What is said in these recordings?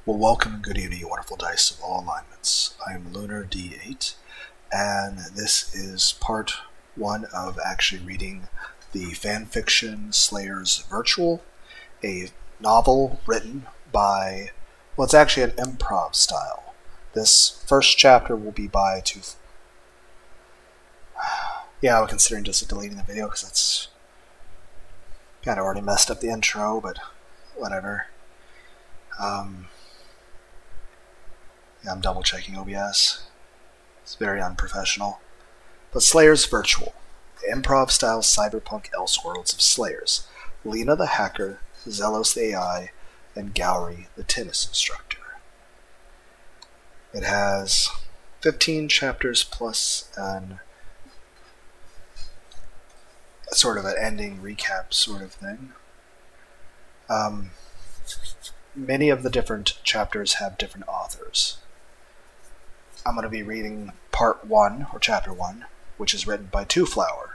Well, welcome and good evening, you wonderful dice of all alignments. I am Lunar D8, and this is part one of actually reading the fanfiction Slayer's Virtual, a novel written by, well, it's actually an improv style. This first chapter will be by yeah, I'm considering just deleting the video because that's kind of already messed up the intro, but whatever. Yeah, I'm double checking OBS. It's very unprofessional. But Slayer's Virtual, the improv style cyberpunk elseworlds of Slayers, Lina the hacker, Zelos the AI, and Gowry the tennis instructor. It has 15 chapters plus an sort of an ending recap sort of thing. Many of the different chapters have different authors. I'm going to be reading part 1, or chapter 1, which is written by TWOFLOWER,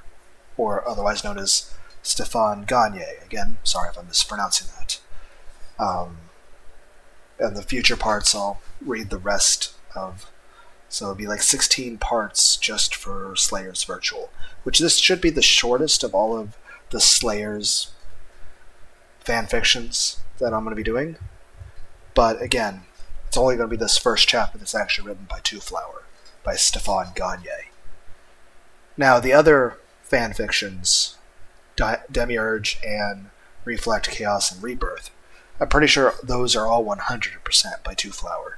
or otherwise known as Stefan Gagne. Again, sorry if I'm mispronouncing that. And the future parts I'll read the rest of. So it'll be like 16 parts just for Slayer's Virtual, which this should be the shortest of all of the Slayer's fanfictions that I'm going to be doing. But again, it's only going to be this first chapter that's actually written by TWOFLOWER, by Stefan Gagne. Now, the other fanfictions, Demiurge and Reflect, Chaos, and Rebirth, I'm pretty sure those are all 100% by TWOFLOWER.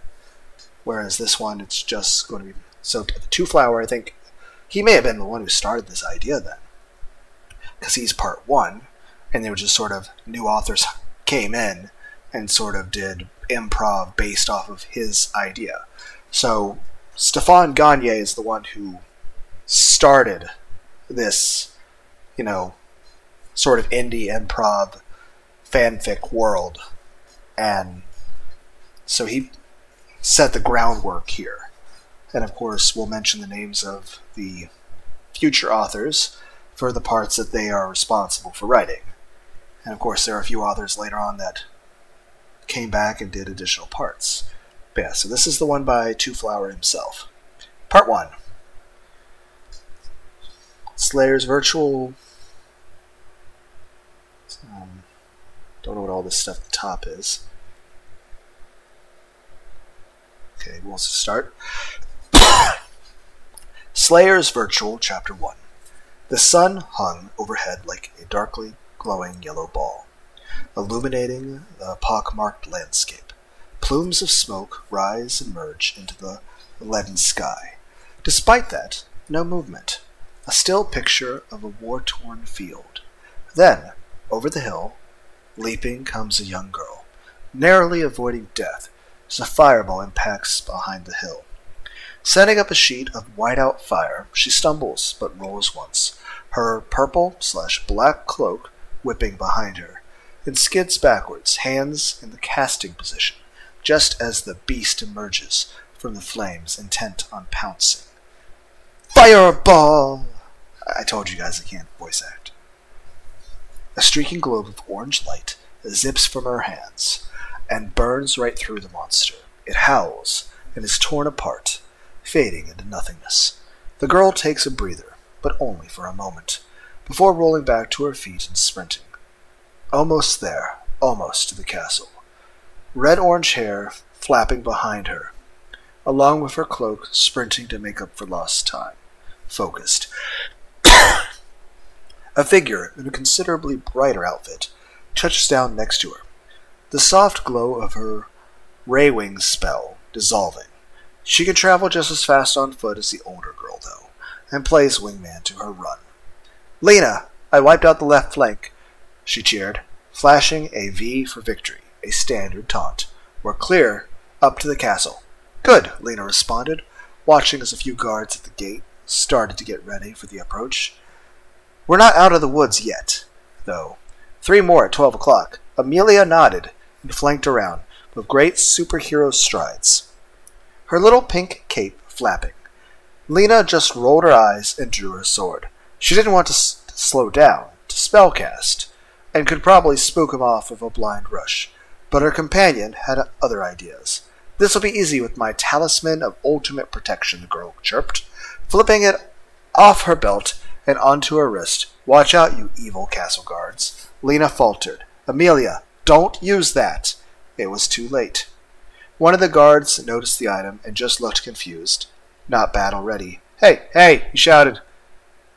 Whereas this one, it's just going to be... So, TWOFLOWER, I think, he may have been the one who started this idea then. Because he's part 1, and they were just sort of new authors came in and sort of did improv based off of his idea. So Stefan Gagne is the one who started this, you know, sort of indie improv fanfic world. And so he set the groundwork here. And of course we'll mention the names of the future authors for the parts that they are responsible for writing. And of course there are a few authors later on that came back and did additional parts. But yeah, so this is the one by TWOFLOWER himself. Part 1. Slayer's Virtual. Don't know what all this stuff at the top is. Okay, we'll start. Slayer's Virtual, Chapter 1. The sun hung overhead like a darkly glowing yellow ball, illuminating the pockmarked landscape. Plumes of smoke rise and merge into the leaden sky. Despite that, no movement. A still picture of a war-torn field. Then, over the hill, leaping comes a young girl, narrowly avoiding death as a fireball impacts behind the hill. Setting up a sheet of white-out fire, she stumbles but rolls once, her purple/black cloak whipping behind her, and skids backwards, hands in the casting position, just as the beast emerges from the flames, intent on pouncing. Fireball! I told you guys I can't voice act. A streaking globe of orange light zips from her hands and burns right through the monster. It howls and is torn apart, fading into nothingness. The girl takes a breather, but only for a moment, before rolling back to her feet and sprinting. Almost there, almost to the castle. Red-orange hair flapping behind her, along with her cloak sprinting to make up for lost time. Focused. A figure in a considerably brighter outfit touches down next to her, the soft glow of her Ray Wings spell dissolving. She can travel just as fast on foot as the older girl, though, and plays wingman to her run. "Lina, I wiped out the left flank," she cheered, flashing a V for victory, a standard taunt. "We're clear up to the castle." "Good," Lina responded, watching as a few guards at the gate started to get ready for the approach. "We're not out of the woods yet, though. 3 more at 12 o'clock. Amelia nodded and flanked around with great superhero strides, her little pink cape flapping. Lina just rolled her eyes and drew her sword. She didn't want to slow down, to spellcast, and could probably spook him off with a blind rush. But her companion had other ideas. "This will be easy with my talisman of ultimate protection," the girl chirped, flipping it off her belt and onto her wrist. "Watch out, you evil castle guards." Lina faltered. "Amelia, don't use that." It was too late. One of the guards noticed the item and just looked confused, not battle ready. Hey, he shouted.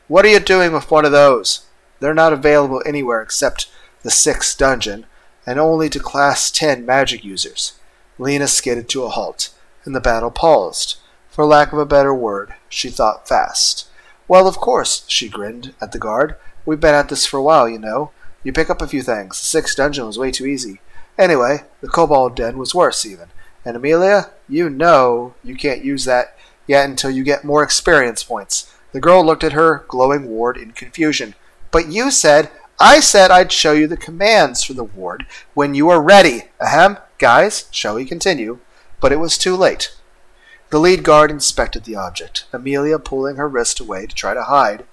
"What are you doing with one of those? They're not available anywhere except the 6th dungeon, and only to Class 10 magic users." Lina skidded to a halt, and the battle paused. For lack of a better word, she thought fast. "Well, of course," she grinned at the guard. "We've been at this for a while, you know. You pick up a few things. The 6th dungeon was way too easy. Anyway, the kobold den was worse even. And Amelia, you know you can't use that yet until you get more experience points." The girl looked at her glowing ward in confusion. "But you said—" "I said I'd show you the commands for the ward when you are ready. Ahem. Guys, shall we continue?" But it was too late. The lead guard inspected the object, Amelia pulling her wrist away to try to hide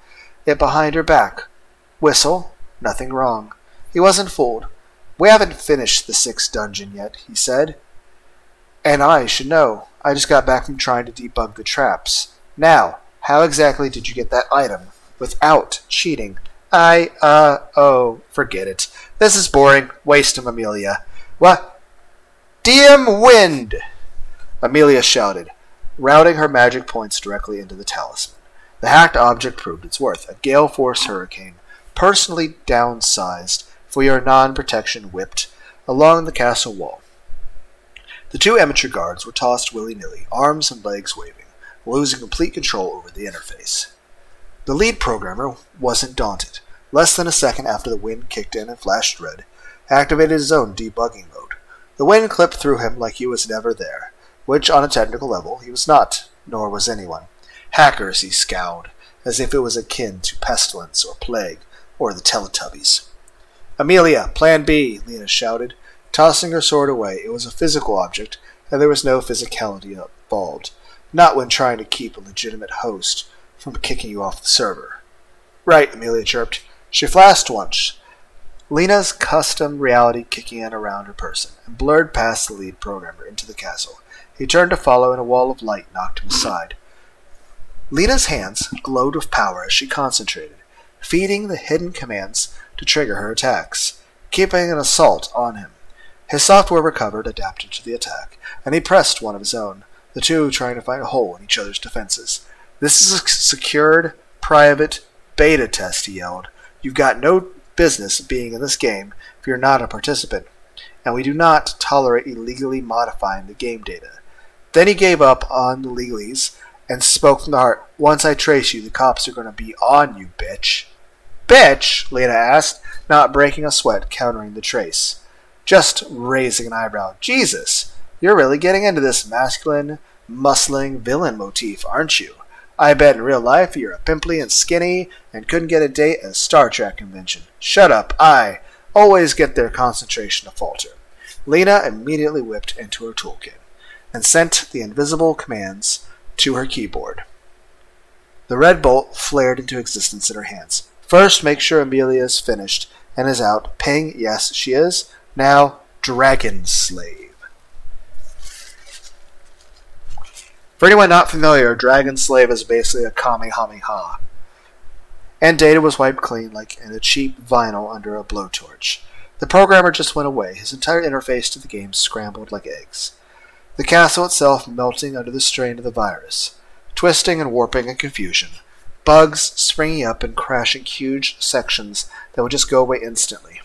it behind her back. Whistle. Nothing wrong. He wasn't fooled. "We haven't finished the 6th dungeon yet," he said. "And I should know. I just got back from trying to debug the traps. Now, how exactly did you get that item without cheating?" Oh, forget it. This is boring. Waste him, Amelia." "What? DM wind!" Amelia shouted, routing her magic points directly into the talisman. The hacked object proved its worth, a gale-force hurricane, personally downsized for your non-protection, whipped along the castle wall. The 2 amateur guards were tossed willy-nilly, arms and legs waving, losing complete control over the interface. The lead programmer wasn't daunted. Less than a second after the wind kicked in and flashed red, activated his own debugging mode. The wind clipped through him like he was never there, which on a technical level he was not, nor was anyone. Hackers, he scowled, as if it was akin to pestilence or plague or the Teletubbies. "Amelia, Plan B," Lina shouted, tossing her sword away. It was a physical object, and there was no physicality involved, not when trying to keep a legitimate host from kicking you off the server. "Right," Amelia chirped. She flashed once, Lina's custom reality kicking in around her person, and blurred past the lead programmer into the castle. He turned to follow, and a wall of light knocked him aside. Lina's hands glowed with power as she concentrated, feeding the hidden commands to trigger her attacks, keeping an assault on him. His software recovered, adapted to the attack, and he pressed one of his own, the 2 trying to find a hole in each other's defenses. "This is a secured, private beta test," he yelled. "You've got no business being in this game if you're not a participant, and we do not tolerate illegally modifying the game data." Then he gave up on the legalese and spoke from the heart. "Once I trace you, the cops are going to be on you, bitch." "Bitch?" Lina asked, not breaking a sweat, countering the trace. Just raising an eyebrow. "Jesus, you're really getting into this masculine, muscling villain motif, aren't you? I bet in real life you're a pimply and skinny and couldn't get a date at a Star Trek convention." "Shut up, I always get their concentration to falter." Lina immediately whipped into her toolkit and sent the invisible commands to her keyboard. The red bolt flared into existence in her hands. "First, make sure Amelia is finished and is out. Ping, yes, she is. Now, Dragon Slave." For anyone not familiar, Dragon Slave is basically a Kamehameha. And data was wiped clean like in a cheap vinyl under a blowtorch. The programmer just went away, his entire interface to the game scrambled like eggs. The castle itself melting under the strain of the virus, twisting and warping in confusion, bugs springing up and crashing huge sections that would just go away instantly.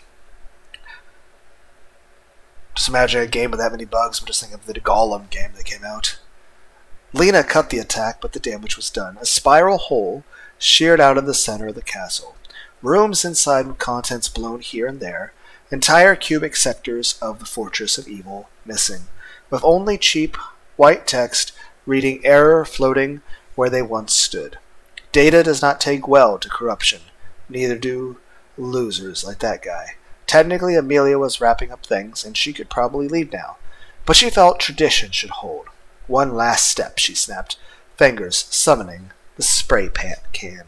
Just imagine a game with that many bugs, but just think of the Golem game that came out. Lina cut the attack, but the damage was done. A spiral hole sheared out of the center of the castle. Rooms inside with contents blown here and there. Entire cubic sectors of the Fortress of Evil missing, with only cheap white text reading error floating where they once stood. Data does not take well to corruption. Neither do losers like that guy. Technically, Amelia was wrapping up things, and she could probably leave now. But she felt tradition should hold. "One last step," she snapped, fingers summoning the spray paint can.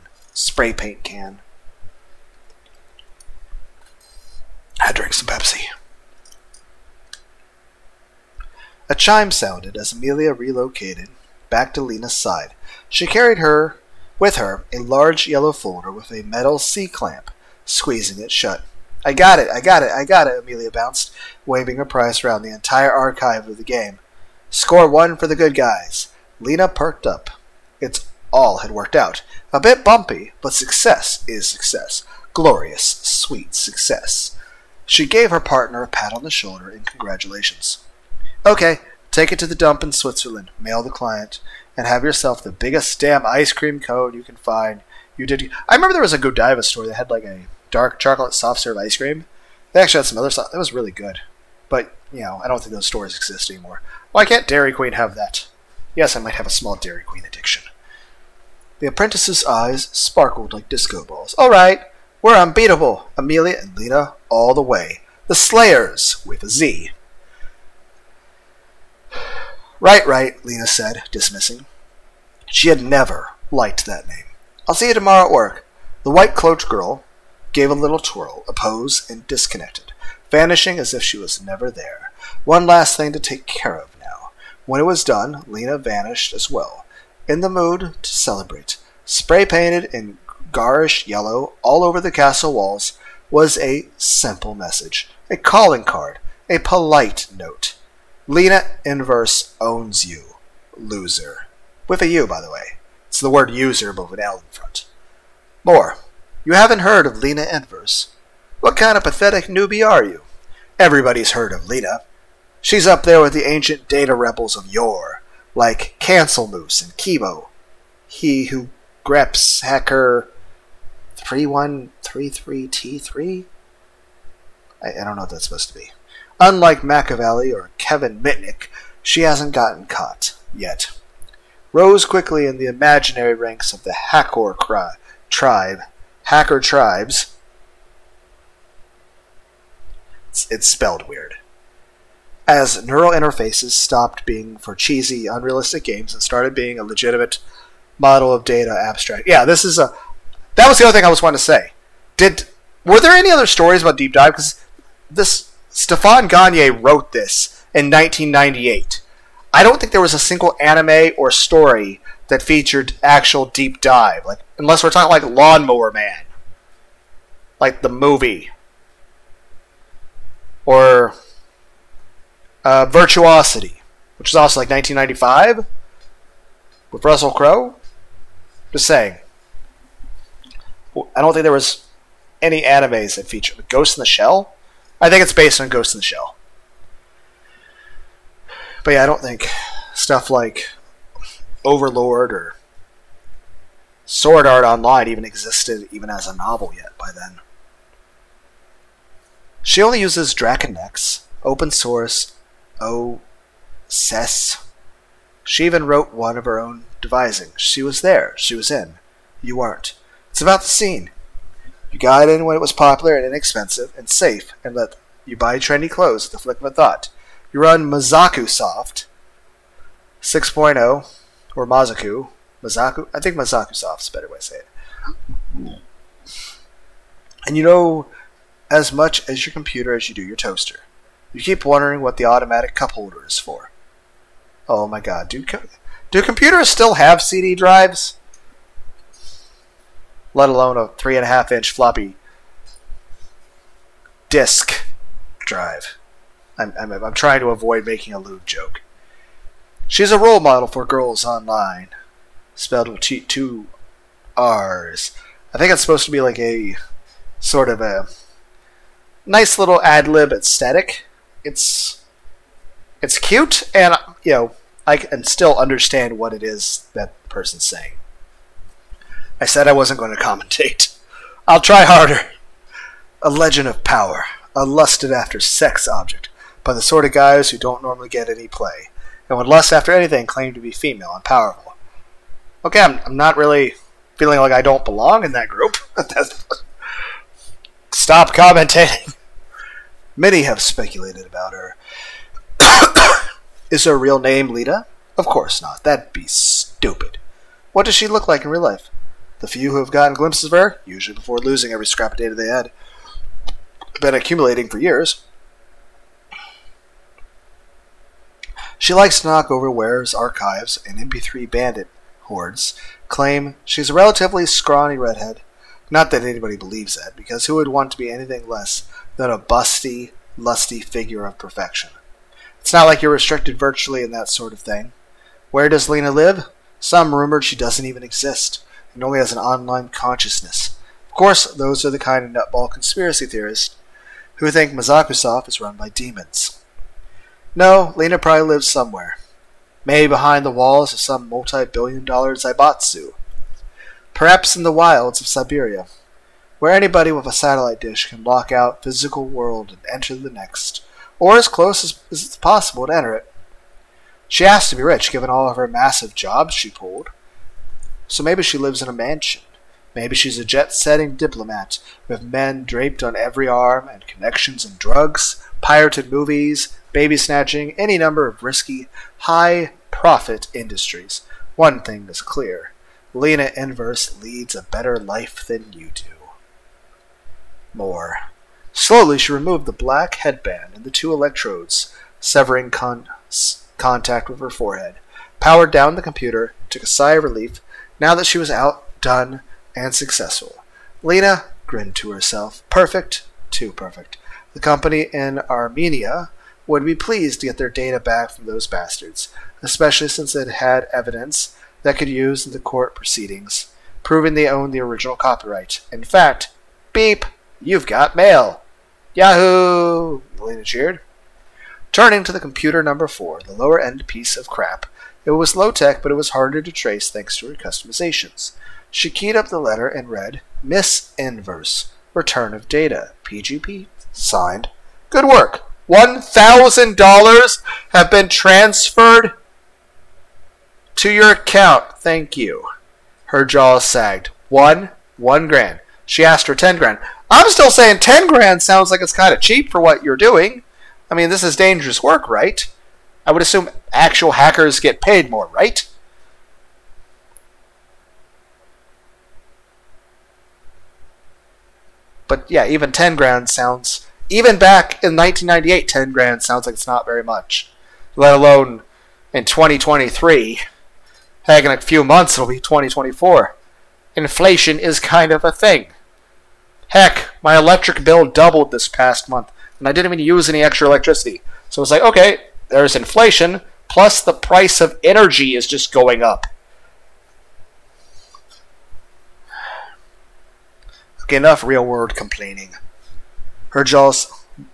I drank some Pepsi. A chime sounded as Amelia relocated back to Lina's side. She carried with her a large yellow folder with a metal C-clamp, squeezing it shut. I got it, Amelia bounced, waving her prize around the entire archive of the game. Score 1 for the good guys. Lina perked up. It all had worked out. A bit bumpy, but success is success. Glorious, sweet success. She gave her partner a pat on the shoulder in congratulations. Okay, take it to the dump in Switzerland, mail the client, and have yourself the biggest damn ice cream cone you can find. I remember there was a Godiva store that had like a dark chocolate soft serve ice cream. They actually had some other stuff. That was really good. But, I don't think those stores exist anymore. Why can't Dairy Queen have that? Yes, I might have a small Dairy Queen addiction. The apprentice's eyes sparkled like disco balls. All right, we're unbeatable. Amelia and Lina all the way. The Slayers, with a Z. Right, Lina said, dismissing. She had never liked that name. I'll see you tomorrow at work. The white-cloaked girl gave a little twirl, a pose, and disconnected, vanishing as if she was never there. One last thing to take care of now. When it was done, Lina vanished as well, in the mood to celebrate. Spray-painted in garish yellow all over the castle walls was a simple message, a calling card, a polite note. Lina Inverse owns you, loser. With a U, by the way. It's the word user but with an L in front. More. You haven't heard of Lina Inverse. What kind of pathetic newbie are you? Everybody's heard of Lina. She's up there with the ancient data rebels of yore, like Cancel Moose and Kibo. He who greps hacker 3133T3? I don't know what that's supposed to be. Unlike Machiavelli or Kevin Mitnick, she hasn't gotten caught yet. Rose quickly in the imaginary ranks of the Hacker tribes. It's spelled weird. As neural interfaces stopped being for cheesy, unrealistic games and started being a legitimate model of data abstract. Yeah, that was the other thing I was wanting to say. Were there any other stories about Deep Dive? Because Stefan Gagne wrote this in 1998. I don't think there was a single anime or story that featured actual deep dive, unless we're talking like Lawnmower Man, like the movie, or Virtuosity, which is also like 1995 with Russell Crowe. Just saying. I don't think there was any animes that featured Ghost in the Shell. I think it's based on Ghost in the Shell. But yeah, I don't think stuff like Overlord or Sword Art Online even existed even as a novel yet by then. She only uses Draconex, open source, OSES. She even wrote one of her own devising. She was there. She was in. You aren't. It's about the scene. You got in when it was popular and inexpensive and safe, and let you buy trendy clothes at the flick of a thought. You run Mazaku Soft 6.0, or Mazaku. I think Mazaku Soft's a better way to say it. And you know as much as your computer as you do your toaster. You keep wondering what the automatic cup holder is for. Oh my god, do computers still have CD drives? Let alone a 3.5-inch floppy disk drive. I'm trying to avoid making a lewd joke. She's a role model for girls online. Spelled with two R's. I think it's supposed to be like a sort of a nice little ad-lib aesthetic. It's cute, and I can still understand what it is that the person's saying. I said I wasn't going to commentate. I'll try harder. A legend of power, a lusted-after sex object, by the sort of guys who don't normally get any play, and would lust after anything claimed to be female and powerful. Okay, I'm not really feeling like I don't belong in that group. Stop commentating. Many have speculated about her. Is her real name Lita? Of course not. That'd be stupid. What does she look like in real life? The few who have gotten glimpses of her, usually before losing every scrap of data they had been accumulating for years. She likes to knock over wares, archives, and MP3 bandit hordes, claim she's a relatively scrawny redhead. Not that anybody believes that, because who would want to be anything less than a busty, lusty figure of perfection? It's not like you're restricted virtually in that sort of thing. Where does Lina live? Some rumored she doesn't even exist, and only has an online consciousness. Of course, those are the kind of nutball conspiracy theorists who think Mazakusoft is run by demons. No, Lina probably lives somewhere. Maybe behind the walls of some multi-billion-dollar Zaibatsu. Perhaps in the wilds of Siberia, where anybody with a satellite dish can block out physical world and enter the next, or as close as it's possible to enter it. She has to be rich, given all of her massive jobs she pulled. So maybe she lives in a mansion. Maybe she's a jet-setting diplomat with men draped on every arm and connections in drugs, pirated movies, baby snatching, any number of risky, high-profit industries. One thing is clear. Lina Inverse leads a better life than you do. More. Slowly she removed the black headband and the 2 electrodes, severing contact with her forehead, powered down the computer, took a sigh of relief, now that she was outdone and successful. Lina grinned to herself. Perfect, too perfect. The company in Armenia would be pleased to get their data back from those bastards, especially since it had evidence that could use in the court proceedings, proving they owned the original copyright. In fact, beep, you've got mail. Yahoo! Lina cheered. Turning to the computer number 4, the lower-end piece of crap. It was low-tech, but it was harder to trace thanks to her customizations. She keyed up the letter and read, Miss Inverse, Return of Data, PGP, signed. Good work. $1,000 have been transferred to your account. Thank you. Her jaw sagged. One grand. She asked for 10 grand. I'm still saying 10 grand sounds like it's kind of cheap for what you're doing. I mean, this is dangerous work, right? I would assume actual hackers get paid more, right? But yeah, even 10 grand sounds... Even back in 1998, 10 grand sounds like it's not very much. Let alone in 2023. Heck, in a few months it'll be 2024. Inflation is kind of a thing. Heck, my electric bill doubled this past month, and I didn't even use any extra electricity. So it's like, okay, there's inflation, plus the price of energy is just going up. Okay, enough real-world complaining. Her jaws...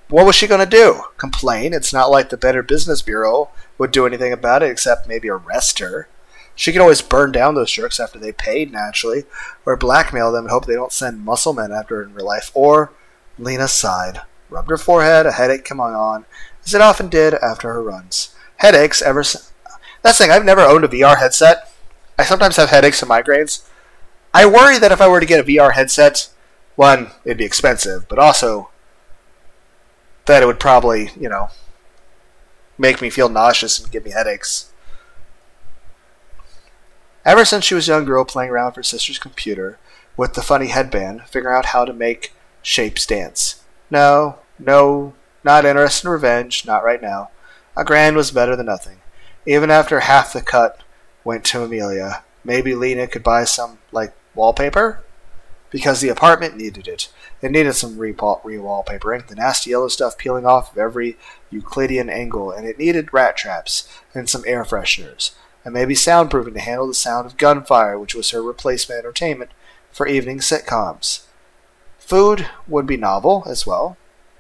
What was she going to do? Complain? It's not like the Better Business Bureau would do anything about it except maybe arrest her. She could always burn down those jerks after they paid, naturally, or blackmail them and hope they don't send muscle men after her in real life. Or, Lina sighed, rubbed her forehead, a headache coming on, as it often did after her runs. Headaches ever since... That's the thing, I've never owned a VR headset. I sometimes have headaches and migraines. I worry that if I were to get a VR headset, one, it'd be expensive, but also that it would probably, you know, make me feel nauseous and give me headaches. Ever since she was a young girl playing around with her sister's computer with the funny headband, figuring out how to make shapes dance. No, not interested in revenge, not right now. A grand was better than nothing. Even after half the cut went to Amelia, maybe Lina could buy some, like, wallpaper? Because the apartment needed it. It needed some re-wallpapering, the nasty yellow stuff peeling off of every Euclidean angle, and it needed rat traps and some air fresheners, and maybe soundproofing to handle the sound of gunfire, which was her replacement entertainment for evening sitcoms. Food would be novel as well,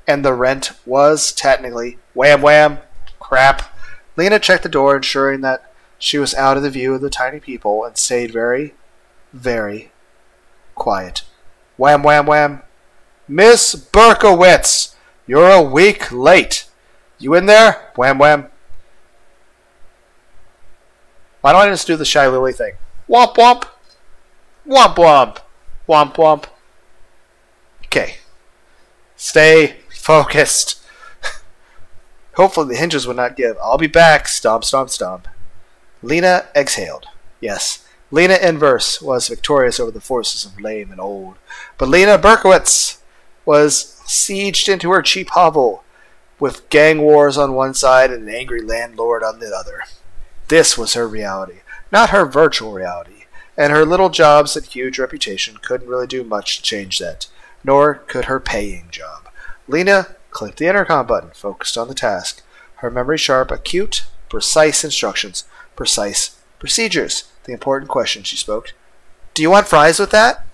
and the rent was technically wham crap. Lina checked the door, ensuring that she was out of the view of the tiny people, and stayed very, very quiet. Wham. Miss Berkowitz, you're a week late. You in there? Wham. Why don't I just do the Shy Lily thing? Womp womp. Womp womp. Womp womp. Okay. Stay focused. Hopefully the hinges would not give. I'll be back. Stomp. Lina exhaled. Yes. Lina Inverse was victorious over the forces of lame and old. But Lina Berkowitz was sieged into her cheap hovel with gang wars on one side and an angry landlord on the other. This was her reality, not her virtual reality, and her little jobs and huge reputation couldn't really do much to change that, nor could her paying job. Lina clicked the intercom button, focused on the task. Her memory sharp, acute, precise instructions, precise procedures. The important question, she spoke. Do you want fries with that?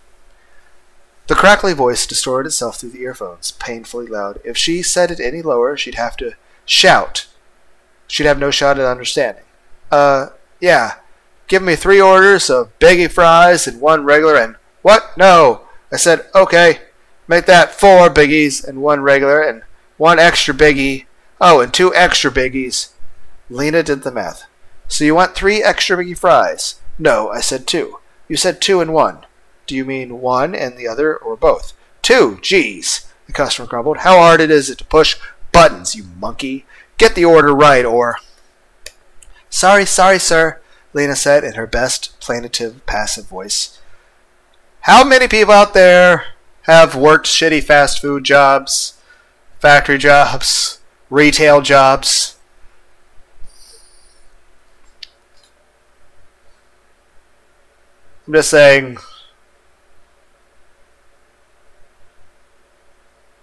The crackly voice distorted itself through the earphones, painfully loud. If she said it any lower, she'd have to shout. She'd have no shot at understanding. Yeah. Give me 3 orders of biggie fries and 1 regular and... What? No. I said, okay. Make that 4 biggies and 1 regular and 1 extra biggie. Oh, and 2 extra biggies. Lina did the math. So you want 3 extra biggie fries? No, I said 2. You said 2 and 1. Do you mean 1 and the other, or both? 2, geez, the customer grumbled. How hard it is to push buttons, you monkey. Get the order right, or... Sorry, sir, Lina said in her best plaintive, passive voice. How many people out there have worked shitty fast food jobs, factory jobs, retail jobs? I'm just saying...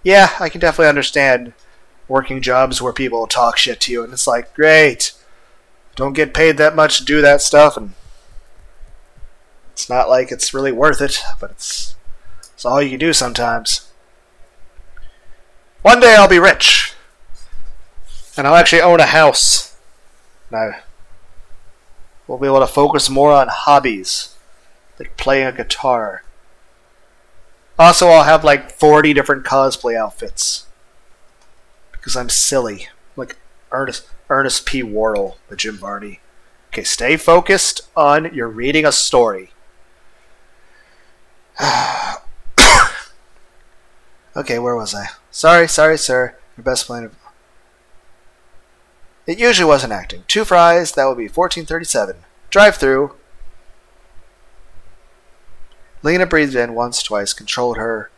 Yeah, I can definitely understand working jobs where people talk shit to you, and it's like, great, don't get paid that much to do that stuff, and it's not like it's really worth it, but it's all you can do sometimes. One day I'll be rich, and I'll actually own a house, and I will be able to focus more on hobbies, like playing a guitar. Also, I'll have like 40 different cosplay outfits. Because I'm silly. Like Ernest P. Worrell, the Jim Varney. Okay, stay focused on you're reading a story. Okay, where was I? Sorry, sir. Your best plan of... It usually wasn't acting. 2 fries, that would be $14.37. Drive-through. Lina breathed in once, twice, controlled her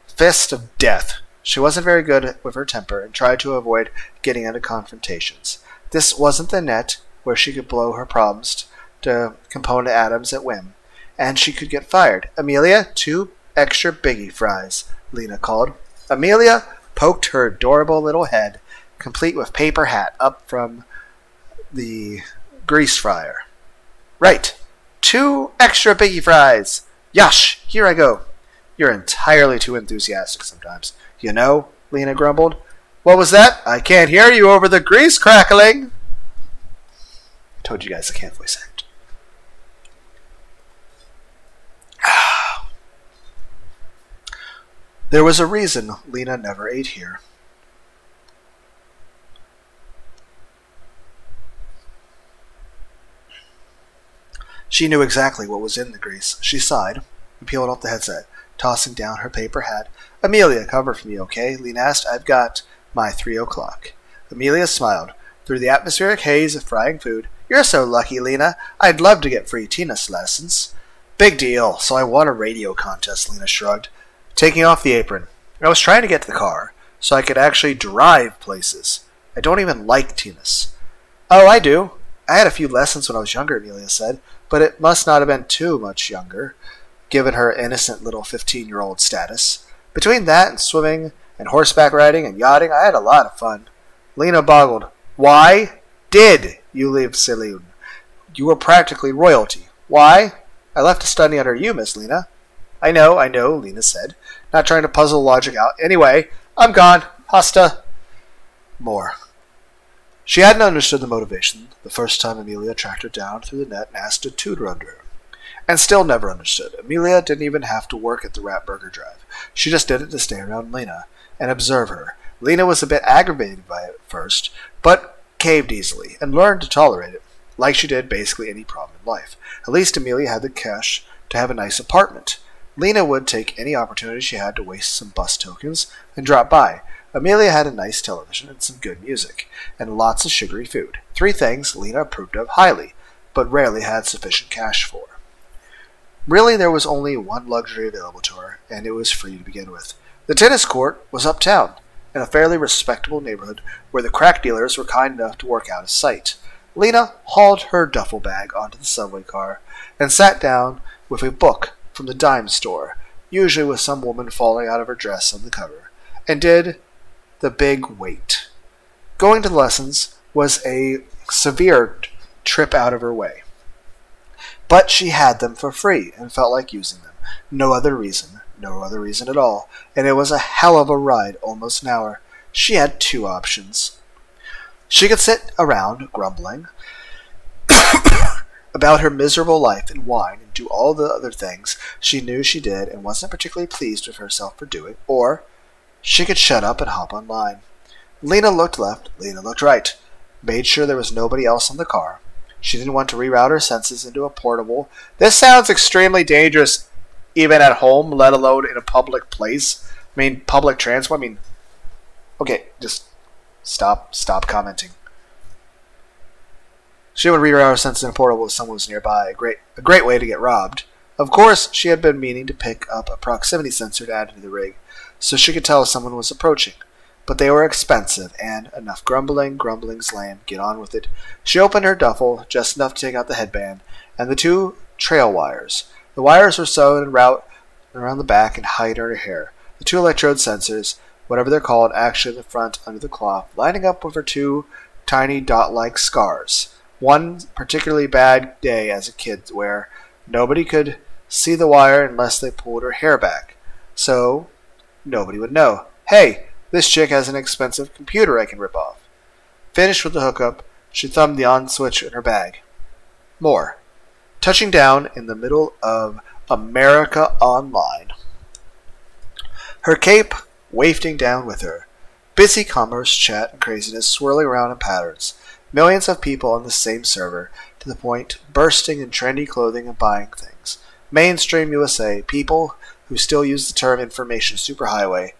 fist of death. She wasn't very good with her temper and tried to avoid getting into confrontations. This wasn't the net where she could blow her problems to component atoms at whim, and she could get fired. Amelia, 2 extra biggie fries, Lina called. Amelia poked her adorable little head, complete with paper hat, up from the grease fryer. Right, 2 extra biggie fries. Yosh, here I go. You're entirely too enthusiastic sometimes. You know, Lina grumbled. What was that? I can't hear you over the grease crackling. I told you guys I can't voice act. There was a reason Lina never ate here. She knew exactly what was in the grease. She sighed and peeled off the headset, tossing down her paper hat. Amelia, cover for me, okay? Lina asked. I've got my 3 o'clock. Amelia smiled. Through the atmospheric haze of frying food. You're so lucky, Lina. I'd love to get free tennis lessons. Big deal. So I won a radio contest, Lina shrugged, taking off the apron. I was trying to get to the car so I could actually drive places. I don't even like tennis. Oh, I do. I had a few lessons when I was younger, Amelia said, but it must not have been too much younger, given her innocent little 15-year-old status. Between that and swimming and horseback riding and yachting, I had a lot of fun. Lina boggled. Why did you leave Ceylon? You were practically royalty. Why? I left to study under you, Miss Lina. I know, Lina said, not trying to puzzle logic out. Anyway, I'm gone. Hasta. More. She hadn't understood the motivation the first time Amelia tracked her down through the net and asked to tutor under her. And still never understood. Amelia didn't even have to work at the Rat Burger Drive. She just did it to stay around Lina and observe her. Lina was a bit aggravated by it at first, but caved easily and learned to tolerate it, like she did basically any problem in life. At least Amelia had the cash to have a nice apartment. Lina would take any opportunity she had to waste some bus tokens and drop by. Amelia had a nice television and some good music, and lots of sugary food. 3 things Lina approved of highly, but rarely had sufficient cash for. Really, there was only one luxury available to her, and it was free to begin with. The tennis court was uptown. in a fairly respectable neighborhood where the crack dealers were kind enough to work out of sight. Lina hauled her duffel bag onto the subway car and sat down with a book from the dime store, usually with some woman falling out of her dress on the cover, and did the big wait. Going to the lessons was a severe trip out of her way. But she had them for free and felt like using them. No other reason at all, and it was a hell of a ride, almost an hour. She had two options. She could sit around grumbling about her miserable life and whine and do all the other things she knew she did and wasn't particularly pleased with herself for doing, or she could shut up and hop online. Lina looked left, Lina looked right, made sure there was nobody else in the car. She didn't want to reroute her senses into a portable. This sounds extremely dangerous even at home, let alone in a public place. I mean, public transport. I mean, okay, just stop commenting. She would reroute her senses in a portable if someone was nearby. A great way to get robbed. Of course, she had been meaning to pick up a proximity sensor to add to the rig, so she could tell if someone was approaching. But they were expensive, and enough grumbling's lame, get on with it. She opened her duffel, just enough to take out the headband, and the two trail wires. The wires were sewn en route around the back and hide her hair. The two electrode sensors, whatever they're called, actually in the front under the cloth, lining up with her two tiny dot-like scars. One particularly bad day as a kid where nobody could see the wire unless they pulled her hair back. So nobody would know. Hey, this chick has an expensive computer I can rip off. Finished with the hookup, she thumbed the on switch in her bag. More. Touching down in the middle of America Online. Her cape wafting down with her. Busy commerce, chat, and craziness swirling around in patterns. Millions of people on the same server, to the point bursting in trendy clothing and buying things. Mainstream USA, people who still use the term information superhighway,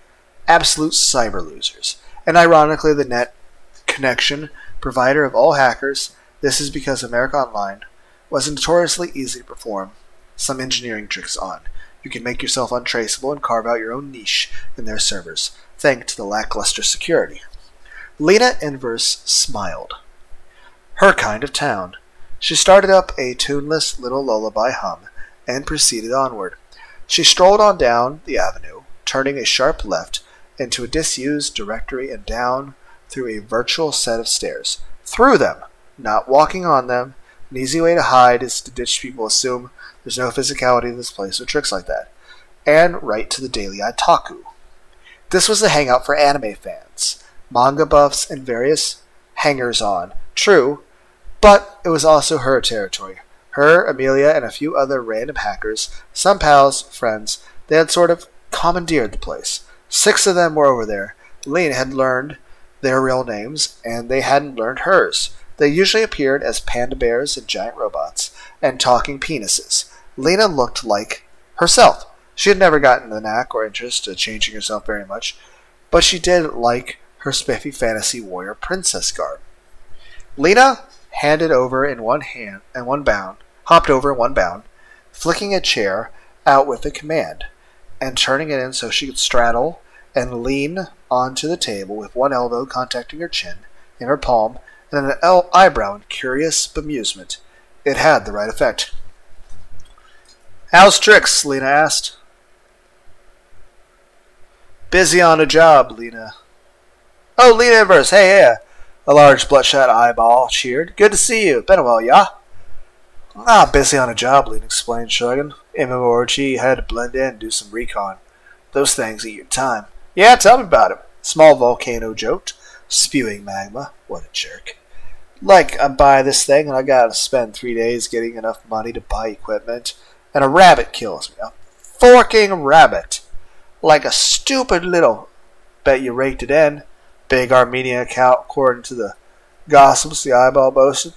absolute cyber losers. And ironically, the net connection provider of all hackers. This is because America Online was notoriously easy to perform some engineering tricks on. You can make yourself untraceable and carve out your own niche in their servers, thanks to the lackluster security. Lina Inverse smiled. Her kind of town. She started up a tuneless little lullaby hum and proceeded onward. She strolled on down the avenue, turning a sharp left into a disused directory and down through a virtual set of stairs. Through them, not walking on them. An easy way to hide is to ditch people assume there's no physicality in this place or tricks like that. And right to the Daily Otaku. This was the hangout for anime fans, manga buffs, and various hangers-on. True, but it was also her territory. Her, Amelia, and a few other random hackers, some pals, friends, they had sort of commandeered the place. 6 of them were over there. Lina had learned their real names, and they hadn't learned hers. They usually appeared as panda bears and giant robots, and talking penises. Lina looked like herself. She had never gotten the knack or interest to changing herself very much, but she did like her spiffy fantasy warrior princess garb. Lina handed over in one hand and hopped over in one bound, flicking a chair out with a command, and turning it in so she could straddle and lean onto the table with one elbow contacting her chin in her palm and an eyebrow in curious bemusement. It had the right effect. "How's tricks?" Lina asked. "Busy on a job," Lina. "Oh, Lina Inverse, hey. A large bloodshot eyeball cheered. "Good to see you. Been a while, yeah?" Busy on a job," Lina explained, shrugging. MMORG had to blend in and do some recon. Those things eat your time. "Yeah, tell me about it." Small volcano joked, spewing magma. What a jerk. "Like, I buy this thing and I gotta spend 3 days getting enough money to buy equipment, and a rabbit kills me. A forking rabbit. Like a stupid little... Bet you raked it in. Big Armenian account, according to the gossips the eyeball boasted.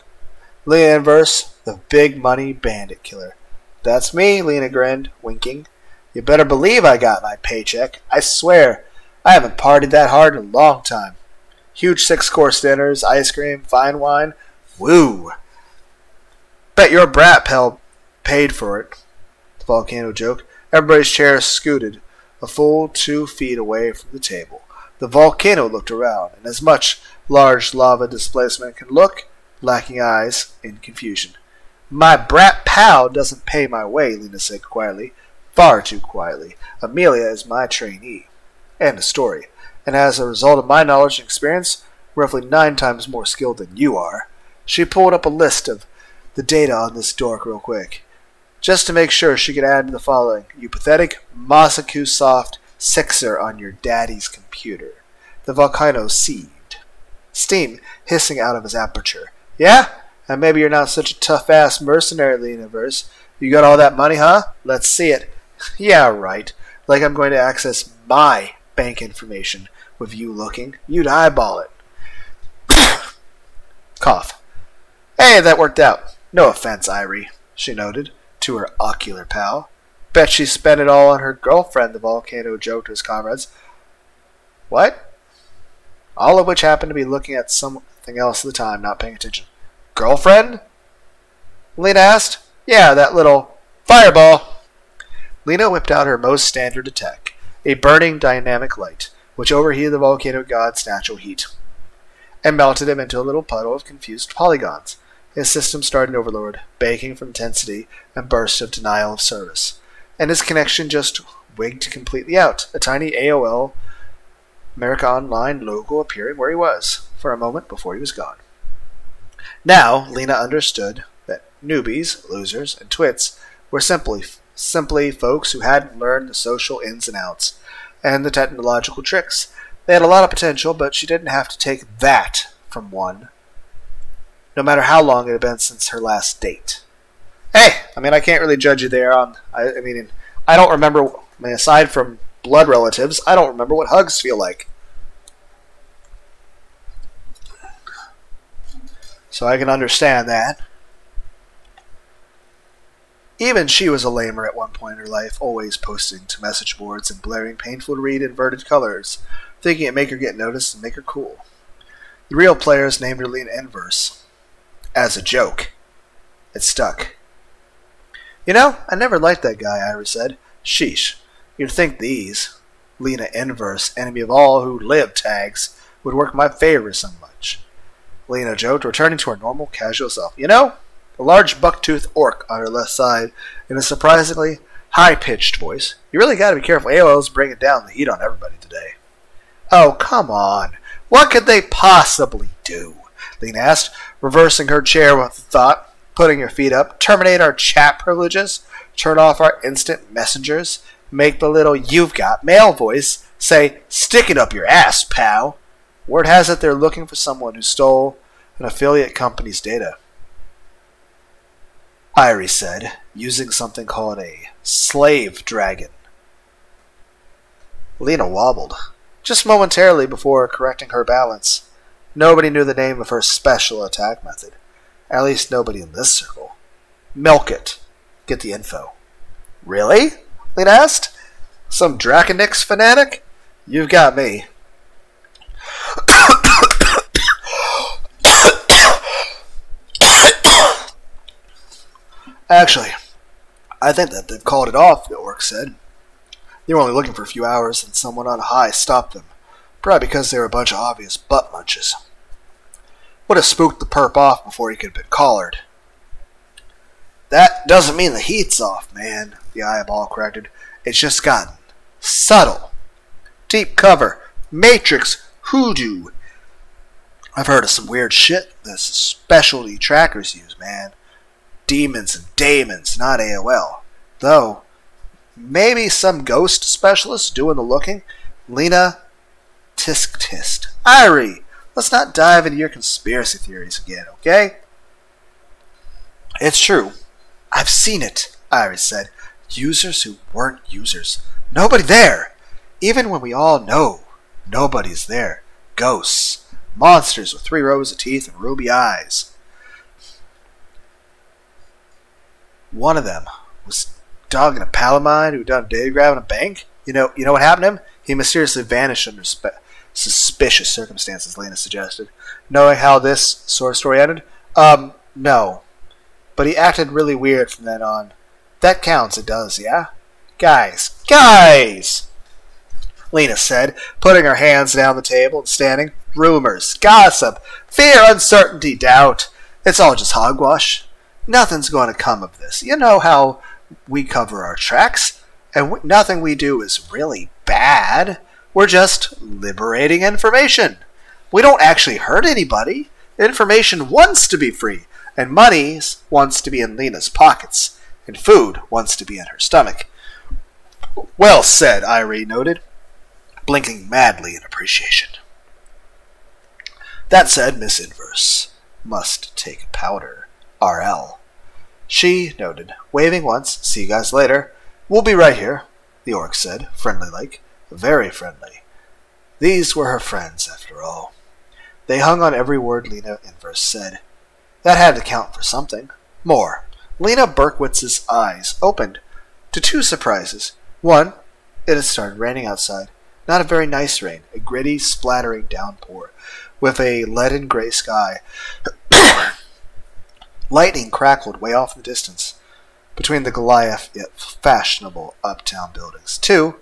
Lina Inverse, the big money bandit killer. "That's me," Lina grinned, winking. "You better believe I got my paycheck. I swear, I haven't partied that hard in a long time. Huge 6-course dinners, ice cream, fine wine. Woo! Bet your brat pal paid for it." The volcano joked. Everybody's chair scooted a full 2 feet away from the table. The volcano looked around, and as much large lava displacement can look, lacking eyes in confusion. My brat pal doesn't pay my way, Lina said quietly. Far too quietly. Amelia is my trainee. End of story. And as a result of my knowledge and experience, roughly 9 times more skilled than you are. She pulled up a list of the data on this dork real quick, just to make sure she could add the following. You pathetic Masaku soft sixer on your daddy's computer. The volcano seethed, steam hissing out of his aperture. Yeah? And maybe you're not such a tough-ass mercenary, Lina Inverse. You got all that money, huh? Let's see it. Yeah, right. Like I'm going to access my bank information with you looking. You'd eyeball it. Cough. Hey, that worked out. No offense, Irie, she noted to her ocular pal. Bet she spent it all on her girlfriend, the volcano joked to his comrades. What? All of which happened to be looking at something else at the time, not paying attention. Girlfriend? Lina asked. Yeah, that little fireball. Lina whipped out her most standard attack, a burning dynamic light, which overheated the volcano god's natural heat, and melted him into a little puddle of confused polygons. His system started to overload, baking from intensity and bursts of denial of service, and his connection just wigged completely out, a tiny AOL America Online logo appearing where he was, for a moment before he was gone. Now, Lina understood that newbies, losers, and twits were simply folks who hadn't learned the social ins and outs and the technological tricks. They had a lot of potential, but she didn't have to take that from one, no matter how long it had been since her last date. Hey, I can't really judge you there on... I don't remember... aside from blood relatives, I don't remember what hugs feel like. So I can understand that. Even she was a lamer at one point in her life, always posting to message boards and blaring painful-to-read inverted colors, thinking it'd make her get noticed and make her cool. The real players named her Lina Inverse. As a joke. It stuck. You know, I never liked that guy, Iris said. Sheesh. You'd think these, Lina Inverse, enemy of all who live tags, would work in my favor so much. Lina joked, returning to her normal, casual self. You know, a large buck-toothed orc on her left side, in a surprisingly high-pitched voice. You really gotta be careful. AOL's bringing down the heat on everybody today. Oh, come on. What could they possibly do? Lina asked, reversing her chair with the thought, putting her feet up. Terminate our chat privileges? Turn off our instant messengers? Make the little you've got mail voice say, stick it up your ass, pal. Word has it they're looking for someone who stole an affiliate company's data. Irie said, using something called a slave dragon. Lina wobbled, just momentarily before correcting her balance. Nobody knew the name of her special attack method. At least nobody in this circle. Milk it. Get the info. Really? Lina asked. Some Draconix fanatic? You've got me. Actually, I think that they've called it off, the orc said. They were only looking for a few hours, and someone on high stopped them. Probably because they were a bunch of obvious butt munches. Would have spooked the perp off before he could have been collared. That doesn't mean the heat's off, man, the eyeball corrected. It's just gotten subtle. Deep cover. Matrix. Hoodoo. I've heard of some weird shit that specialty trackers use, man. Demons and daemons, not AOL. Though, maybe some ghost specialist doing the looking? Lina, tisk tist. Irie, let's not dive into your conspiracy theories again, okay? It's true. I've seen it, Irie said. Users who weren't users. Nobody there. Even when we all know nobody's there. Ghosts. Monsters with 3 rows of teeth and ruby eyes. One of them was dogging a pal of mine who done data grab in a bank. You know what happened to him? He mysteriously vanished under suspicious circumstances, Lina suggested. Knowing how this sort of story ended? No. But he acted really weird from then on. That counts, it does, yeah? Guys! Lina said, putting her hands down the table and standing. Rumors, gossip, fear, uncertainty, doubt. It's all just hogwash. Nothing's going to come of this. You know how we cover our tracks, and nothing we do is really bad. We're just liberating information. We don't actually hurt anybody. Information wants to be free, and money wants to be in Lina's pockets, and food wants to be in her stomach. Well said, Irene noted, blinking madly in appreciation. That said, Miss Inverse must take powder. RL. She noted, waving once. See you guys later. We'll be right here, the orc said, friendly-like. Very friendly. These were her friends, after all. They hung on every word Lina Inverse said. That had to count for something. More. Lina Berkowitz's eyes opened to two surprises. One, it had started raining outside. Not a very nice rain, a gritty, splattering downpour, with a leaden gray sky. Lightning crackled way off in the distance, between the Goliath yet fashionable uptown buildings. Two,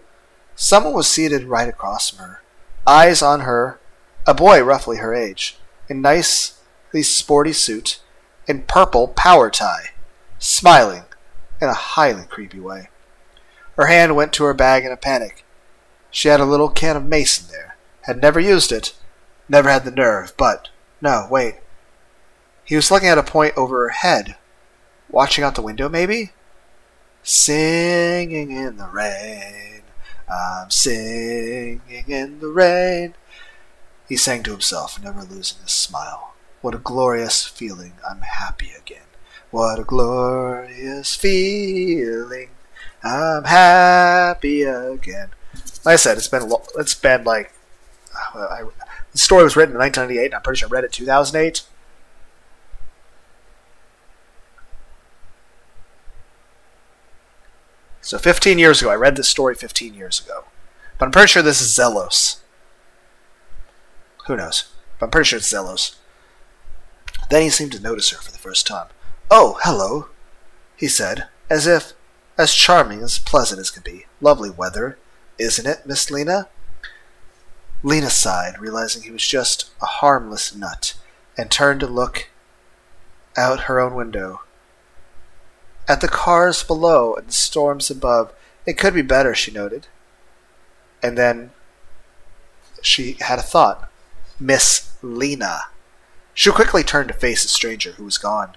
someone was seated right across from her, eyes on her, a boy roughly her age, in nicely sporty suit, in purple power tie, smiling in a highly creepy way. Her hand went to her bag in a panic. She had a little can of mace in there, had never used it, never had the nerve, but, no, wait. He was looking at a point over her head, watching out the window, maybe? Singing in the rain, I'm singing in the rain. He sang to himself, never losing his smile. What a glorious feeling, I'm happy again. What a glorious feeling, I'm happy again. Like I said, it's been like, the story was written in 1998, and I'm pretty sure I read it in 2008. So 15 years ago, I read this story 15 years ago. But I'm pretty sure this is Zelos. Who knows? But I'm pretty sure it's Zelos. Then he seemed to notice her for the first time. Oh, hello, he said, as charming, as pleasant as can be. Lovely weather, isn't it, Miss Lina? Lina sighed, realizing he was just a harmless nut, and turned to look out her own window. At the cars below and the storms above, it could be better, she noted. And then she had a thought. Miss Lina. She quickly turned to face the stranger, who was gone.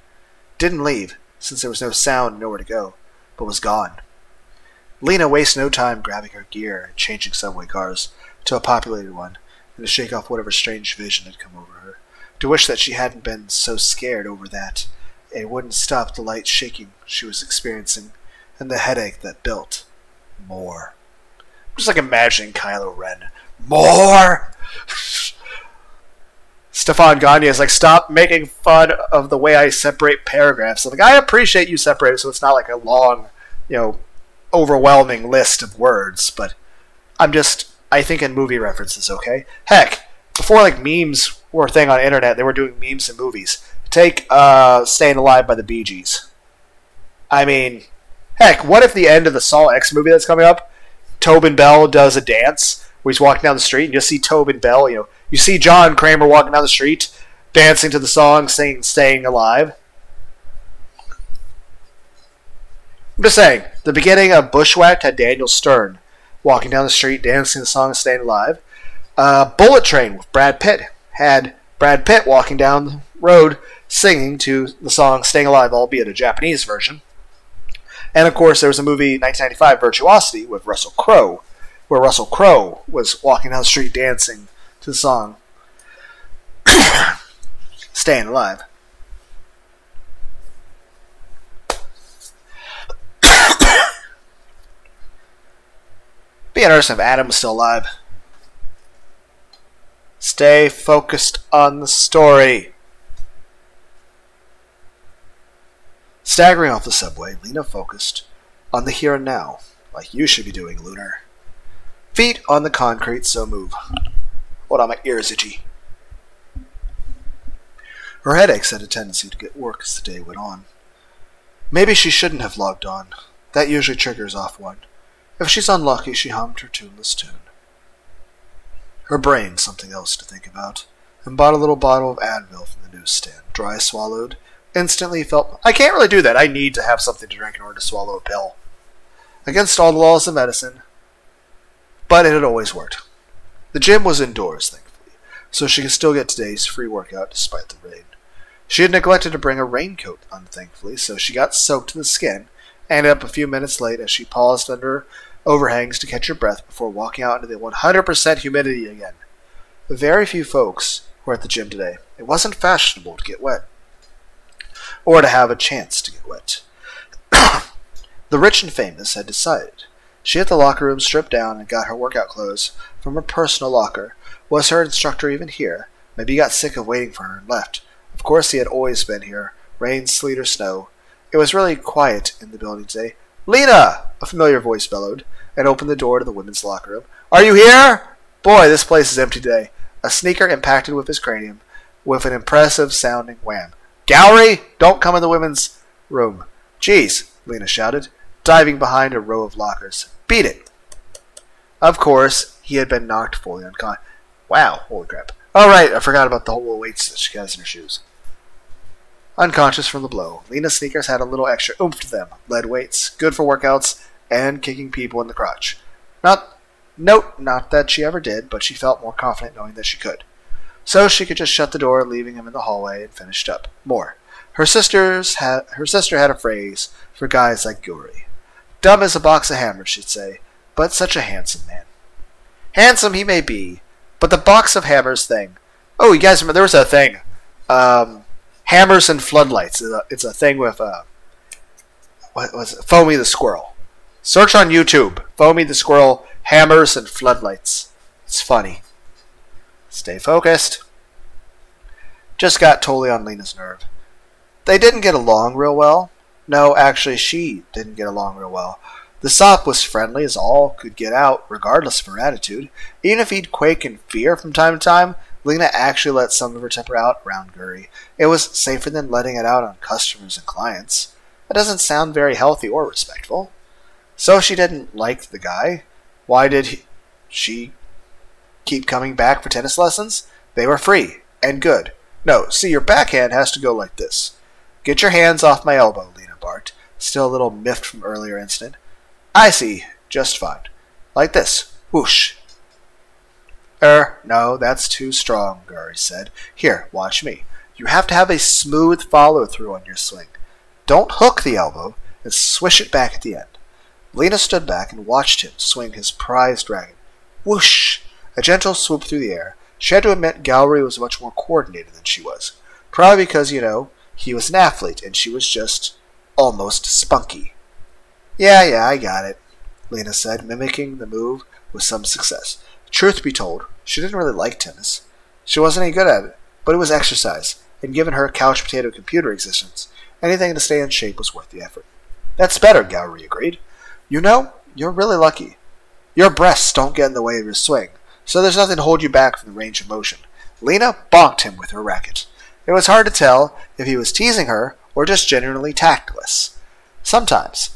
Didn't leave, since there was no sound and nowhere to go, but was gone. Lina wasted no time grabbing her gear and changing subway cars to a populated one, and to shake off whatever strange vision had come over her, to wish that she hadn't been so scared over that. It wouldn't stop the light shaking she was experiencing, and the headache that built. More. I'm just like imagining Kylo Ren. More! Stefan Gagne is like, stop making fun of the way I separate paragraphs. I'm like, I appreciate you separating so it's not like a long, overwhelming list of words, but I think in movie references, okay? Heck, before like memes were a thing on the internet, they were doing memes in movies. Take Staying Alive by the Bee Gees. I mean, heck, what if the end of the Saw X movie that's coming up, Tobin Bell does a dance where he's walking down the street and you see Tobin Bell, you see John Kramer walking down the street dancing to the song, singing Staying Alive. I'm just saying, the beginning of Bushwhacked had Daniel Stern walking down the street dancing the song Staying Alive. Bullet Train with Brad Pitt had Brad Pitt walking down the road singing to the song Staying Alive, albeit a Japanese version. And of course there was a movie, 1995, Virtuosity, with Russell Crowe, where Russell Crowe was walking down the street dancing to the song Staying Alive. Be interesting if Adam was still alive. Stay focused on the story. Staggering off the subway, Lina focused on the here and now, like you should be doing, Lunar. Feet on the concrete, so move. Hold on, my ear's itchy. Her headaches had a tendency to get worse as the day went on. Maybe she shouldn't have logged on. That usually triggers off one. If she's unlucky, she hummed her tuneless tune. Her brain something else to think about, and bought a little bottle of Advil from the newsstand. Dry swallowed. Instantly felt, I can't really do that. I need to have something to drink in order to swallow a pill. Against all the laws of medicine. But it had always worked. The gym was indoors, thankfully, so she could still get today's free workout despite the rain. She had neglected to bring a raincoat, unthankfully, so she got soaked to the skin, and ended up a few minutes late as she paused under overhangs to catch her breath before walking out into the 100% humidity again. Very few folks were at the gym today. It wasn't fashionable to get wet, or to have a chance to get wet. The rich and famous had decided. She hit the locker room, stripped down, and got her workout clothes from her personal locker. Was her instructor even here? Maybe he got sick of waiting for her and left. Of course he had always been here, rain, sleet, or snow. It was really quiet in the building today. "Lina!" a familiar voice bellowed, and opened the door to the women's locker room. "Are you here?" "Boy, this place is empty today." A sneaker impacted with his cranium, with an impressive-sounding wham. "Gallery, don't come in the women's room." "Geez," Lina shouted, diving behind a row of lockers. "Beat it." Of course, he had been knocked fully unconscious. Wow, holy crap. Oh, right, I forgot about the whole weights that she has in her shoes. Unconscious from the blow, Lina's sneakers had a little extra oomph to them. Lead weights, good for workouts, and kicking people in the crotch. Not that she ever did, but she felt more confident knowing that she could. So she could just shut the door, leaving him in the hallway, and finished up. More. Her sister had a phrase for guys like Guri. Dumb as a box of hammers, she'd say, but such a handsome man. Handsome he may be, but the box of hammers thing. Oh, you guys remember, there was a thing. Hammers and Floodlights. It's a thing with, what was it? Foamy the Squirrel. Search on YouTube. Foamy the Squirrel, Hammers and Floodlights. It's funny. Stay focused. Just got totally on Lina's nerve. They didn't get along real well. No, actually, she didn't get along real well. The sop was friendly as all could get out, regardless of her attitude. Even if he'd quake in fear from time to time, Lina actually let some of her temper out around Guri. It was safer than letting it out on customers and clients. That doesn't sound very healthy or respectful. So she didn't like the guy. Why did she keep coming back for tennis lessons? They were free and good. No, see, your backhand has to go like this. Get your hands off my elbow, Lina barked, still a little miffed from earlier incident. I see, just fine. Like this. Whoosh. No, that's too strong, Guri said. Here, watch me. You have to have a smooth follow-through on your swing. Don't hook the elbow and swish it back at the end. Lina stood back and watched him swing his prized racket. Whoosh! A gentle swoop through the air. She had to admit Gallery was much more coordinated than she was. Probably because, he was an athlete and she was just almost spunky. Yeah, I got it, Lina said, mimicking the move with some success. Truth be told, she didn't really like tennis. She wasn't any good at it, but it was exercise, and given her couch potato computer existence, anything to stay in shape was worth the effort. That's better, Gallery agreed. You're really lucky. Your breasts don't get in the way of your swing, so there's nothing to hold you back from the range of motion. Lina bonked him with her racket. It was hard to tell if he was teasing her or just genuinely tactless. Sometimes.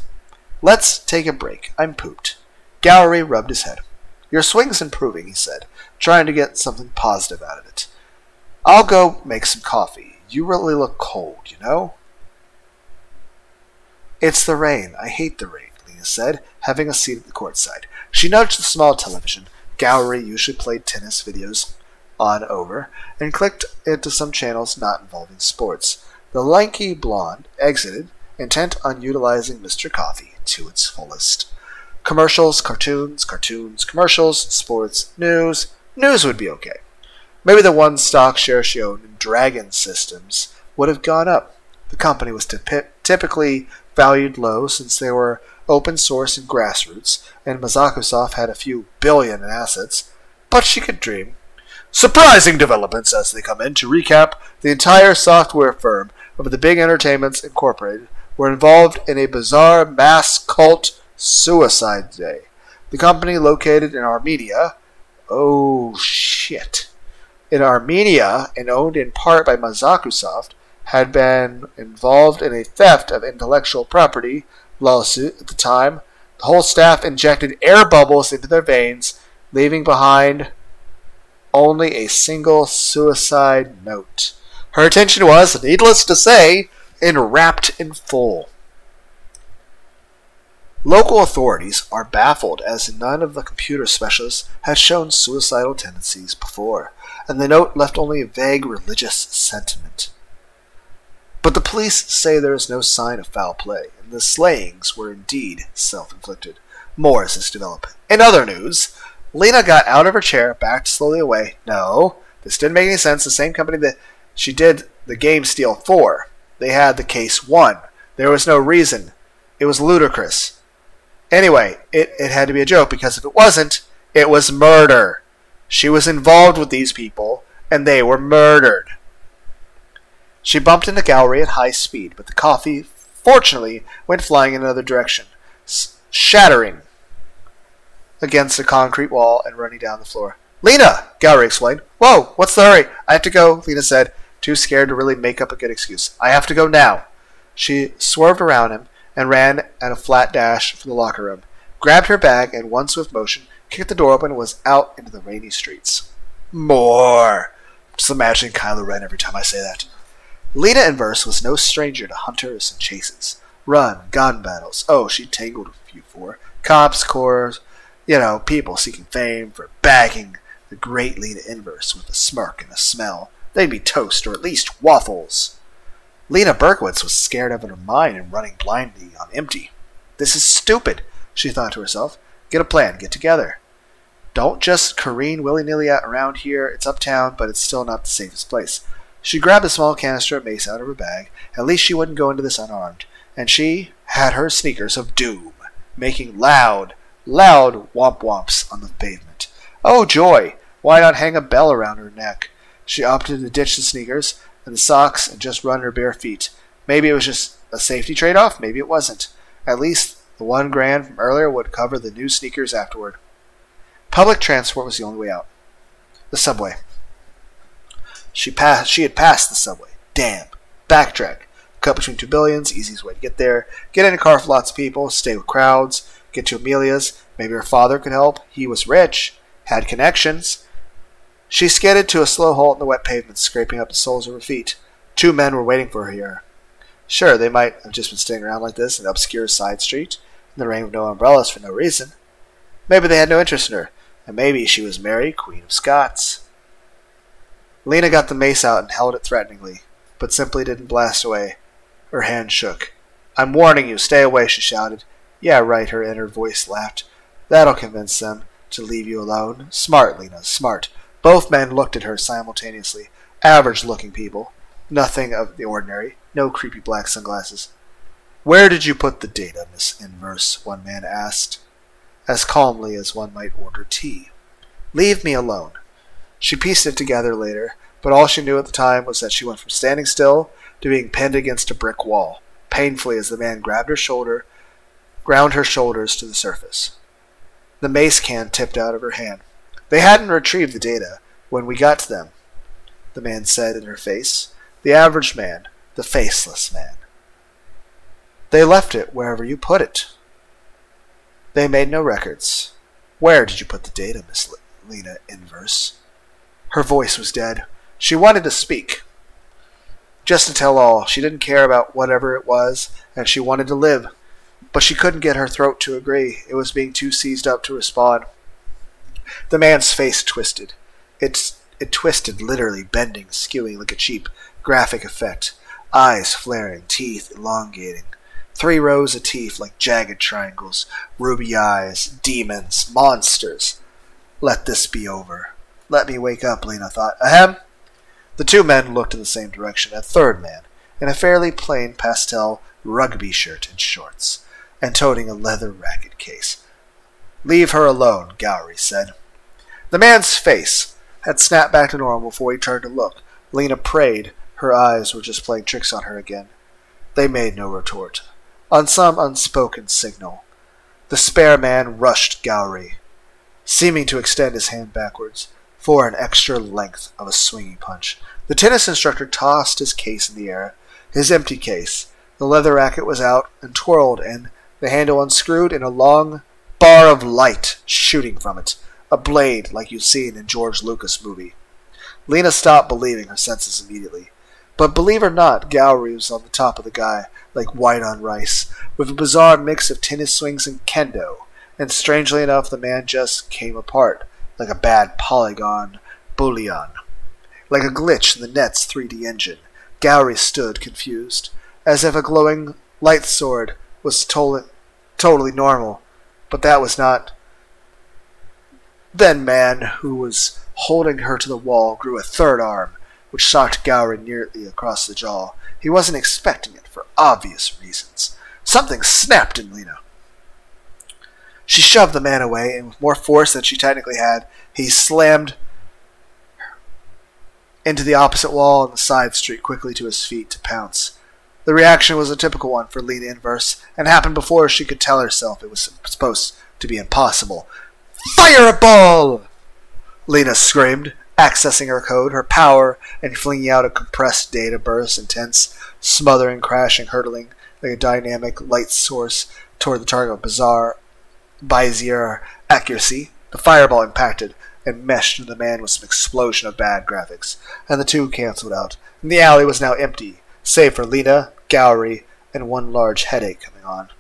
Let's take a break. I'm pooped. Gallery rubbed his head. Your swing's improving, he said, trying to get something positive out of it. I'll go make some coffee. You really look cold, It's the rain. I hate the rain, Lina said, having a seat at the courtside. She nudged the small television. Gallery usually played tennis videos on over, and clicked into some channels not involving sports. The lanky blonde exited, intent on utilizing Mr. Coffee to its fullest. Commercials, cartoons, commercials, sports, news. News would be okay. Maybe the one stock share she owned in Dragon Systems would have gone up. The company was typically valued low since they were open source and grassroots, and Mazakusoft had a few billion in assets, but she could dream. Surprising developments as they come in. To recap, the entire software firm of the Big Entertainments Incorporated were involved in a bizarre mass cult suicide today. The company, located in Armenia, in Armenia and owned in part by Mazakusoft, had been involved in a theft of intellectual property lawsuit at the time. The whole staff injected air bubbles into their veins, leaving behind only a single suicide note. Her attention was, needless to say, enwrapped in full. Local authorities are baffled as none of the computer specialists had shown suicidal tendencies before, and the note left only a vague religious sentiment. But the police say there is no sign of foul play, and the slayings were indeed self-inflicted. More as this developed. In other news, Lina got out of her chair, backed slowly away. No, this didn't make any sense. The same company that she did the game steal for. They had the case won. There was no reason. It was ludicrous. Anyway, it had to be a joke, because if it wasn't, it was murder. She was involved with these people, and they were murdered. She bumped into Gallery at high speed, but the coffee, fortunately, went flying in another direction, shattering against a concrete wall and running down the floor. "Lina!" Gallery explained. "Whoa, what's the hurry?" "I have to go," Lina said, too scared to really make up a good excuse. "I have to go now." She swerved around him and ran at a flat dash for the locker room, grabbed her bag, and one swift motion, kicked the door open and was out into the rainy streets. More! Just imagining Kylo Ren every time I say that. Lina Inverse was no stranger to hunters and chases. Run, gun battles. Oh, she tangled with a few for. Cops, corps, people seeking fame for bagging the great Lina Inverse with a smirk and a smell. They'd be toast, or at least waffles. Lena Berkowitz was scared out of her mind and running blindly on empty. This is stupid, she thought to herself. Get a plan, get together. Don't just careen willy-nilly around here. It's uptown, but it's still not the safest place. She grabbed a small canister of mace out of her bag. At least she wouldn't go into this unarmed. And she had her sneakers of doom, making loud womp-womps on the pavement. Oh, joy! Why not hang a bell around her neck? She opted to ditch the sneakers and the socks and just run her bare feet. Maybe it was just a safety trade-off, maybe it wasn't. At least the $1,000 from earlier would cover the new sneakers afterward. Public transport was the only way out. The subway. She had passed the subway. Damn. Backtrack. Cut between two buildings, easiest way to get there. Get in a car for lots of people, stay with crowds, get to Amelia's. Maybe her father could help. He was rich, had connections. She skidded to a slow halt in the wet pavement, scraping up the soles of her feet. Two men were waiting for her here. Sure, they might have just been staying around like this in an obscure side street, in the rain with no umbrellas for no reason. Maybe they had no interest in her, and maybe she was Mary, Queen of Scots. Lena got the mace out and held it threateningly, but simply didn't blast away. Her hand shook. "I'm warning you, stay away," she shouted. "Yeah, right," her inner voice laughed. "That'll convince them to leave you alone. Smart, Lena, smart." Both men looked at her simultaneously. Average-looking people. Nothing of the ordinary. No creepy black sunglasses. "Where did you put the data, Miss Inverse?" one man asked, as calmly as one might order tea. "Leave me alone." She pieced it together later, but all she knew at the time was that she went from standing still to being pinned against a brick wall, painfully as the man grabbed her shoulder, ground her shoulders to the surface. The mace can tipped out of her hand. "They hadn't retrieved the data when we got to them," the man said in her face. The average man, the faceless man. "They left it wherever you put it." "They made no records." "Where did you put the data, Miss Lina Inverse?" Her voice was dead. She wanted to speak, just to tell all. She didn't care about whatever it was, and she wanted to live. But she couldn't get her throat to agree. It was being too seized up to respond. The man's face twisted. It twisted, literally, bending, skewing like a cheap graphic effect. Eyes flaring, teeth elongating. 3 rows of teeth like jagged triangles. Ruby eyes, demons, monsters. Let this be over. Let me wake up, Lena thought. Ahem. The two men looked in the same direction. A third man, in a fairly plain pastel rugby shirt and shorts, and toting a leather racket case. "Leave her alone," Gowrie said. The man's face had snapped back to normal before he turned to look. Lena prayed her eyes were just playing tricks on her again. They made no retort. On some unspoken signal, the spare man rushed Gowrie, seeming to extend his hand backwards for an extra length of a swinging punch. The tennis instructor tossed his case in the air, his empty case. The leather racket was out and twirled, and the handle unscrewed, and a long bar of light shooting from it. a blade like you'd seen in George Lucas' movie. Lina stopped believing her senses immediately. But believe it or not, Gowrie was on the top of the guy like white on rice, with a bizarre mix of tennis swings and kendo, and strangely enough the man just came apart, like a bad polygon boolean. Like a glitch in the net's 3D engine, Gowrie stood confused, as if a glowing light sword was totally normal, but that was not. Then man, who was holding her to the wall, grew a third arm, which shocked Gowrie nearly across the jaw. He wasn't expecting it, for obvious reasons. Something snapped in Lina. She shoved the man away, and with more force than she technically had, he slammed into the opposite wall on the side street quickly to his feet to pounce. The reaction was a typical one for Lina Inverse, and happened before she could tell herself it was supposed to be impossible. "Fireball!" Lina screamed, accessing her code, her power, and flinging out a compressed data burst, intense, smothering, crashing, hurtling like a dynamic light source toward the target with bizarre Bayesian accuracy. The fireball impacted and meshed into the man with some explosion of bad graphics, and the two canceled out. And the alley was now empty, save for Lina, Gowrie, and one large headache coming on.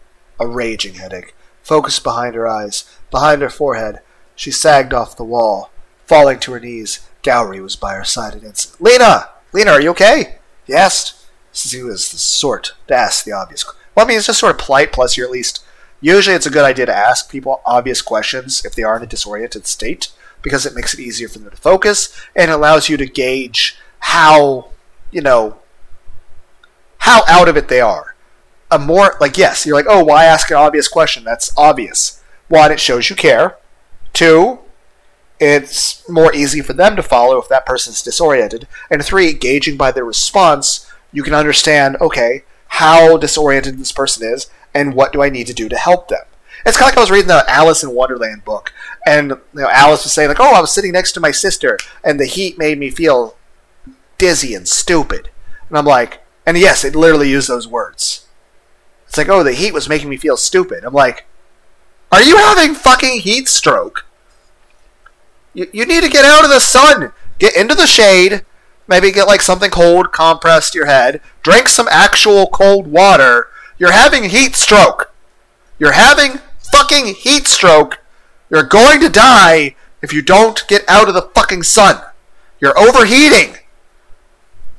A raging headache, focused behind her eyes, behind her forehead. She sagged off the wall. Falling to her knees, Gowrie was by her side at instant. "Lina! Lina, are you okay?" he asked, since he was the sort to ask the obvious. Well, I mean, it's just sort of polite, plus you're at least... Usually it's a good idea to ask people obvious questions if they are in a disoriented state, because it makes it easier for them to focus, and it allows you to gauge how, how out of it they are. Yes, you're like, oh, why ask an obvious question? That's obvious. One, it shows you care. Two, it's more easy for them to follow if that person's disoriented. And three, gauging by their response, you can understand, okay, how disoriented this person is, and what do I need to do to help them. It's kind of like I was reading the Alice in Wonderland book, and Alice was saying, like, oh, I was sitting next to my sister, and the heat made me feel dizzy and stupid. And I'm like, and yes, it literally used those words. It's like, oh, the heat was making me feel stupid. I'm like, are you having fucking heat stroke? You need to get out of the sun. Get into the shade. Maybe get like something cold compressed to your head. Drink some actual cold water. You're having heat stroke. You're having fucking heat stroke. You're going to die if you don't get out of the fucking sun. You're overheating.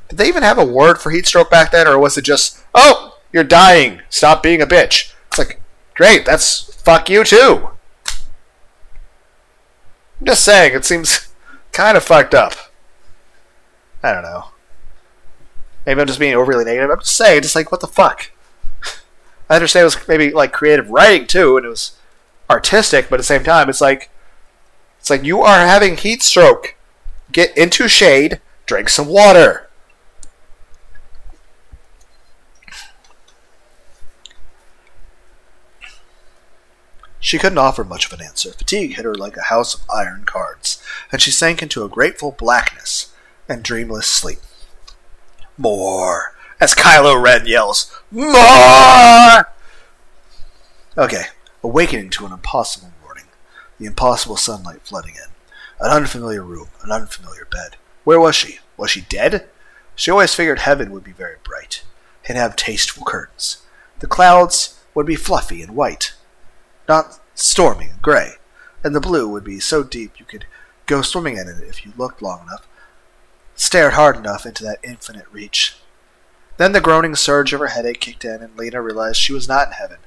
Did they even have a word for heat stroke back then? Or was it just, oh, you're dying. Stop being a bitch. It's like, great, that's fuck you too. I'm just saying, it seems kind of fucked up. I don't know. Maybe I'm just being overly negative. I'm just saying, just like, what the fuck? I understand it was maybe like creative writing too, and it was artistic, but at the same time, it's like you are having heat stroke. Get into shade, drink some water. She couldn't offer much of an answer. Fatigue hit her like a house of iron cards, and she sank into a grateful blackness and dreamless sleep. More! As Kylo Ren yells, more! Okay, awakening to an impossible morning. The impossible sunlight flooding in. An unfamiliar room, an unfamiliar bed. Where was she? Was she dead? She always figured heaven would be very bright, and have tasteful curtains. The clouds would be fluffy and white, not stormy and gray, and the blue would be so deep you could go swimming in it if you looked long enough, stared hard enough into that infinite reach. Then the groaning surge of her headache kicked in, and Lina realized she was not in heaven,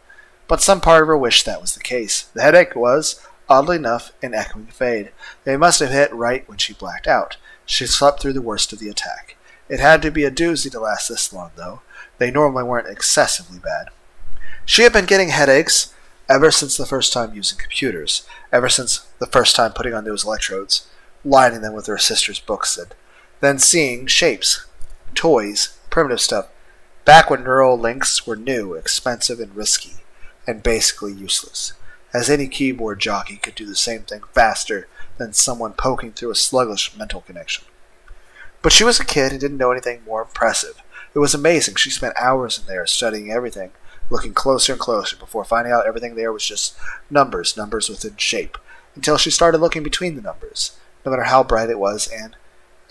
but some part of her wished that was the case. The headache was, oddly enough, an echoing fade. They must have hit right when she blacked out. She slept through the worst of the attack. It had to be a doozy to last this long, though. They normally weren't excessively bad. She had been getting headaches ever since the first time using computers, ever since the first time putting on those electrodes, lining them with her sister's books, and then seeing shapes, toys, primitive stuff, back when neural links were new, expensive, and risky, and basically useless, as any keyboard jockey could do the same thing faster than someone poking through a sluggish mental connection. But she was a kid and didn't know anything more impressive. It was amazing. She spent hours in there studying everything, looking closer and closer before finding out everything there was just numbers within shape, until she started looking between the numbers, no matter how bright it was, and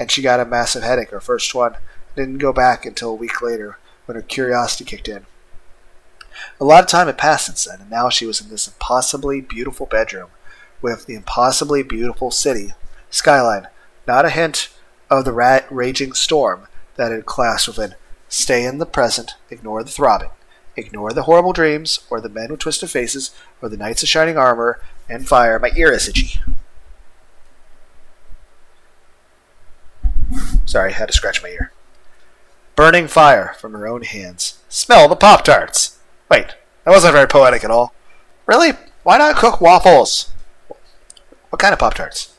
she got a massive headache her first one, didn't go back until a week later when her curiosity kicked in. A lot of time had passed since then, and now she was in this impossibly beautiful bedroom with the impossibly beautiful city skyline, not a hint of the raging storm that had clashed within. Stay in the present, ignore the throbbing, ignore the horrible dreams, or the men with twisted faces, or the knights of shining armor and fire. My ear is itchy. Sorry, I had to scratch my ear. Burning fire from her own hands. Smell the Pop-Tarts! Wait, that wasn't very poetic at all. Really? Why not cook waffles? What kind of Pop-Tarts?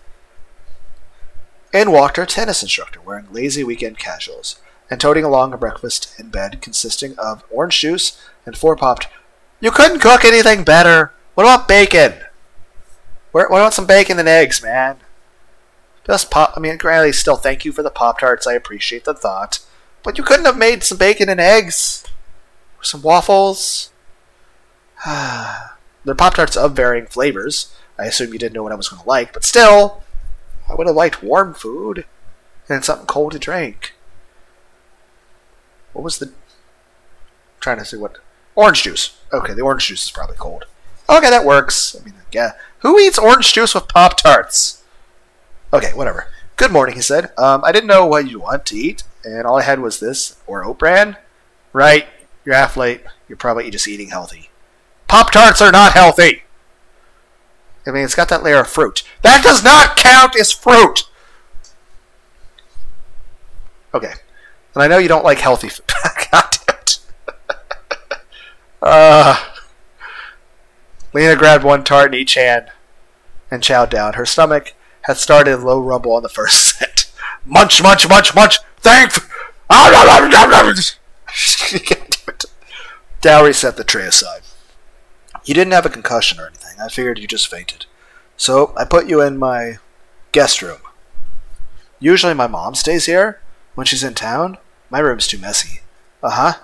In walked her tennis instructor, wearing lazy weekend casuals, and toting along a breakfast in bed consisting of orange juice and 4 Pop-Tarts. You couldn't cook anything better! What about bacon? What about some bacon and eggs, man? Granny, still thank you for the Pop-Tarts, I appreciate the thought. But you couldn't have made some bacon and eggs? Or some waffles? They're Pop-Tarts of varying flavors. I assume you didn't know what I was going to like, but still, I would have liked warm food and something cold to drink. What was the... I'm trying to see what... Orange juice. Okay, the orange juice is probably cold. Okay, that works. I mean, yeah. Who eats orange juice with Pop-Tarts? Okay, whatever. Good morning, he said. I didn't know what you want to eat, and all I had was this, or oat bran. Right, you're half late. You're probably just eating healthy. Pop-Tarts are not healthy! I mean, it's got that layer of fruit. That does not count as fruit! Okay. And I know you don't like healthy food. God damn it. Lina grabbed 1 tart in each hand and chowed down. Her stomach had started a low rumble on the first scent. Munch, munch, munch, munch! Thanks! Dowry set the tray aside. You didn't have a concussion or anything. I figured you just fainted. So I put you in my guest room. Usually my mom stays here when she's in town. My room's too messy. Uh-huh.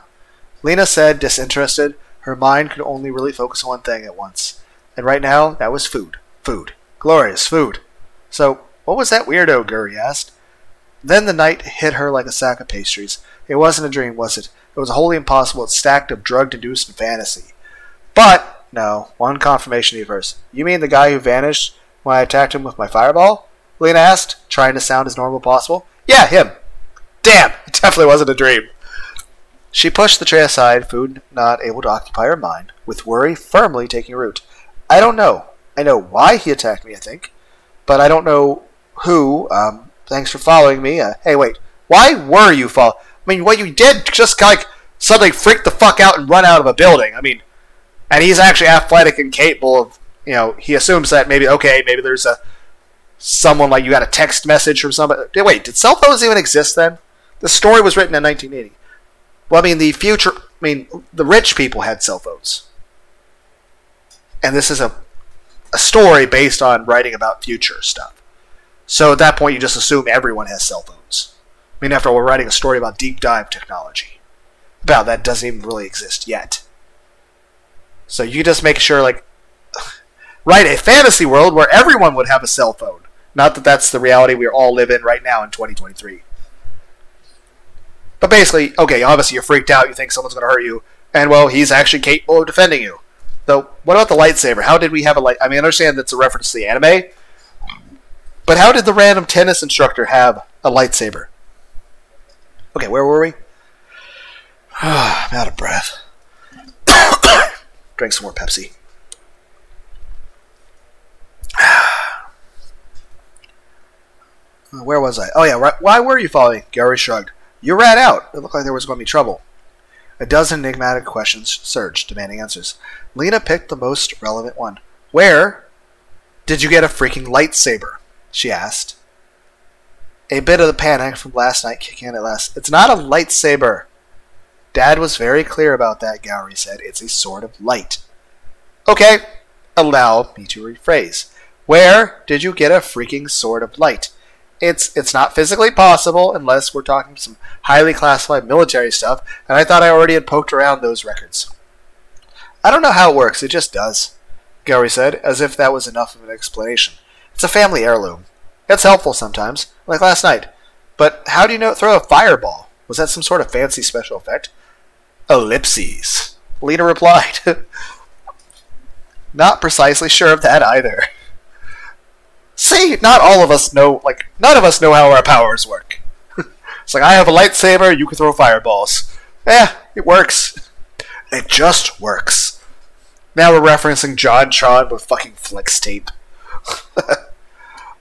Lina said, disinterested. Her mind could only really focus on one thing at once. And right now, that was food. Food. Glorious food. So, what was that weirdo, Guri asked. Then the night hit her like a sack of pastries. It wasn't a dream, was it? It was wholly impossible. It's stacked of drug-induced fantasy. But, no, one confirmation universe. You mean the guy who vanished when I attacked him with my fireball? Lina asked, trying to sound as normal as possible. Yeah, him. Damn, it definitely wasn't a dream. She pushed the tray aside, food not able to occupy her mind, with worry firmly taking root. I don't know. I know why he attacked me, I think. But I don't know who. Thanks for following me. Hey, wait. Why were you following? I mean, what you did just like suddenly freak the fuck out and run out of a building. I mean, and he's actually athletic and capable of, you know, he assumes that maybe there's someone like you got a text message from somebody. Wait, did cell phones even exist then? The story was written in 1980. Well, I mean, the rich people had cell phones. And this is a story based on writing about future stuff. So at that point, you just assume everyone has cell phones. I mean, after all, we're writing a story about deep dive technology. About that doesn't even really exist yet. So you just make sure, like, write a fantasy world where everyone would have a cell phone. Not that that's the reality we all live in right now in 2023. But basically, okay, obviously you're freaked out, you think someone's going to hurt you, and well, he's actually capable of defending you. Though, what about the lightsaber? How did we have a light... I mean, I understand that's a reference to the anime, but how did the random tennis instructor have a lightsaber? Okay, where were we? I'm out of breath. Drink some more Pepsi. Where was I? Oh yeah, why were you following? Gary shrugged. You ran out. It looked like there was going to be trouble. A dozen enigmatic questions surged, demanding answers. Lina picked the most relevant one. Where did you get a freaking lightsaber? She asked. A bit of the panic from last night kicking in at last. It's not a lightsaber. Dad was very clear about that, Gowry said. It's a sword of light. Okay, allow me to rephrase. Where did you get a freaking sword of light? It's not physically possible unless we're talking some highly classified military stuff, and I thought I already had poked around those records. I don't know how it works, it just does. Gary said, as if that was enough of an explanation. It's a family heirloom. It's helpful sometimes, like last night. But how do you know throw a fireball? Was that some sort of fancy special effect? Ellipses, Lina replied. Not precisely sure of that either. See, not all of us know, none of us know how our powers work. It's like, I have a lightsaber, you can throw fireballs. It works. It just works. Now we're referencing JonTron with fucking flex tape.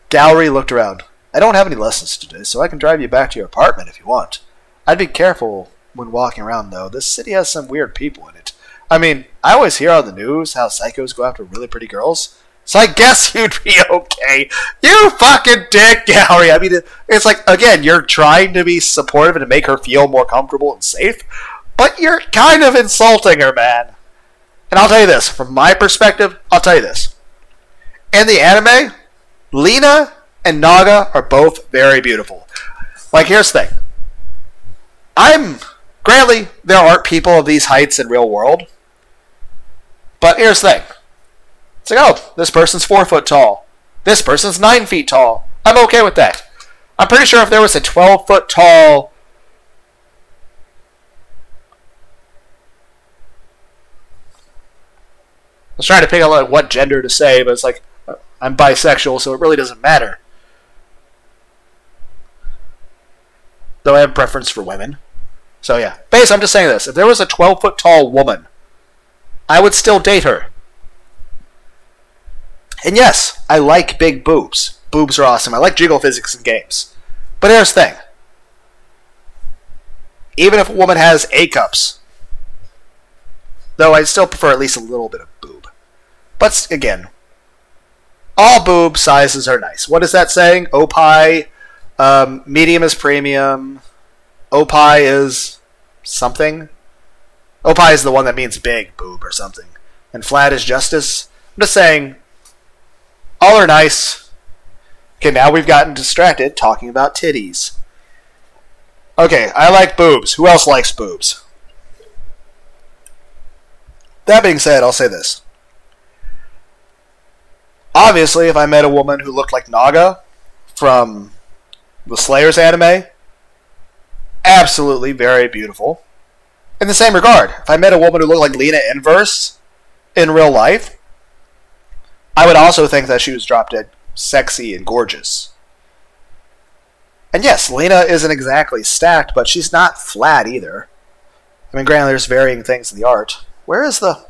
Gallery looked around. I don't have any lessons today, so I can drive you back to your apartment if you want. I'd be careful when walking around, though. This city has some weird people in it. I mean, I always hear on the news how psychos go after really pretty girls. So I guess you'd be okay. You fucking dick, Gallery. I mean, it's like, again, you're trying to be supportive and to make her feel more comfortable and safe, but you're kind of insulting her, man. And I'll tell you this, from my perspective, I'll tell you this. In the anime, Lina and Naga are both very beautiful. Like, here's the thing. Granted, there aren't people of these heights in real world, but here's the thing. It's like, oh, this person's 4 foot tall. This person's 9 feet tall. I'm okay with that. I'm pretty sure if there was a 12 foot tall... I was trying to pick out what gender to say, but it's like, I'm bisexual, so it really doesn't matter. Though I have preference for women. So yeah. Basically, I'm just saying this. If there was a 12 foot tall woman, I would still date her. And yes, I like big boobs. Boobs are awesome. I like jiggle physics in games. But here's the thing. Even if a woman has A cups, though I still prefer at least a little bit of boob. But again, all boob sizes are nice. What is that saying? Opie, medium is premium. Opie is something. Opie is the one that means big boob or something. And flat is justice. I'm just saying, all are nice. Okay, now we've gotten distracted talking about titties. Okay, I like boobs. Who else likes boobs? That being said, I'll say this. Obviously, if I met a woman who looked like Naga from the Slayers anime, absolutely very beautiful. In the same regard, if I met a woman who looked like Lina Inverse in real life, I would also think that she was drop-dead sexy and gorgeous. And yes, Lina isn't exactly stacked, but she's not flat either. I mean, granted, there's varying things in the art. Where is that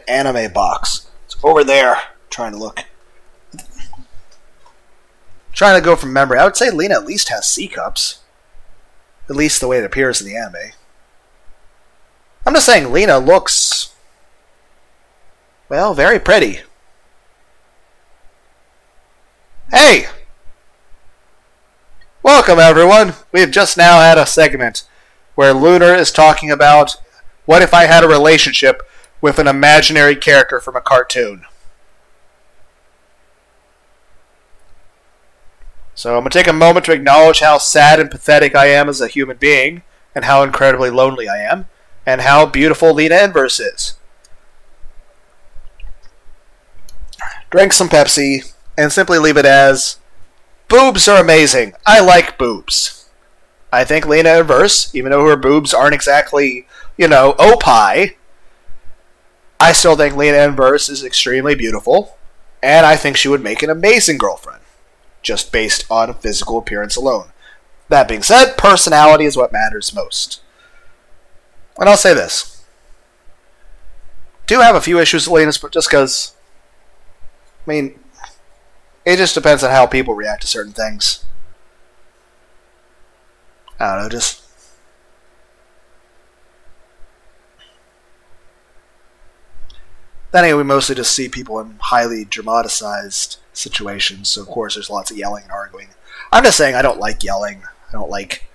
anime box? It's over there. I'm trying to look. Trying to go from memory. I would say Lina at least has C cups. At least the way it appears in the anime. I'm just saying Lina looks, well, very pretty. Hey! Welcome, everyone. We've just now had a segment where Lunar is talking about what if I had a relationship with an imaginary character from a cartoon. So I'm going to take a moment to acknowledge how sad and pathetic I am as a human being, and how incredibly lonely I am, and how beautiful Lina Inverse is. Drink some Pepsi, and simply leave it as, boobs are amazing. I like boobs. I think Lina Inverse, even though her boobs aren't exactly, opie, I still think Lina Inverse is extremely beautiful, and I think she would make an amazing girlfriend, just based on physical appearance alone. That being said, personality is what matters most. And I'll say this. Do have a few issues with Lina's, but just because, it just depends on how people react to certain things. I don't know, just... Then anyway, we mostly just see people in highly dramatized situations, so of course there's lots of yelling and arguing. I'm just saying I don't like yelling. I don't like,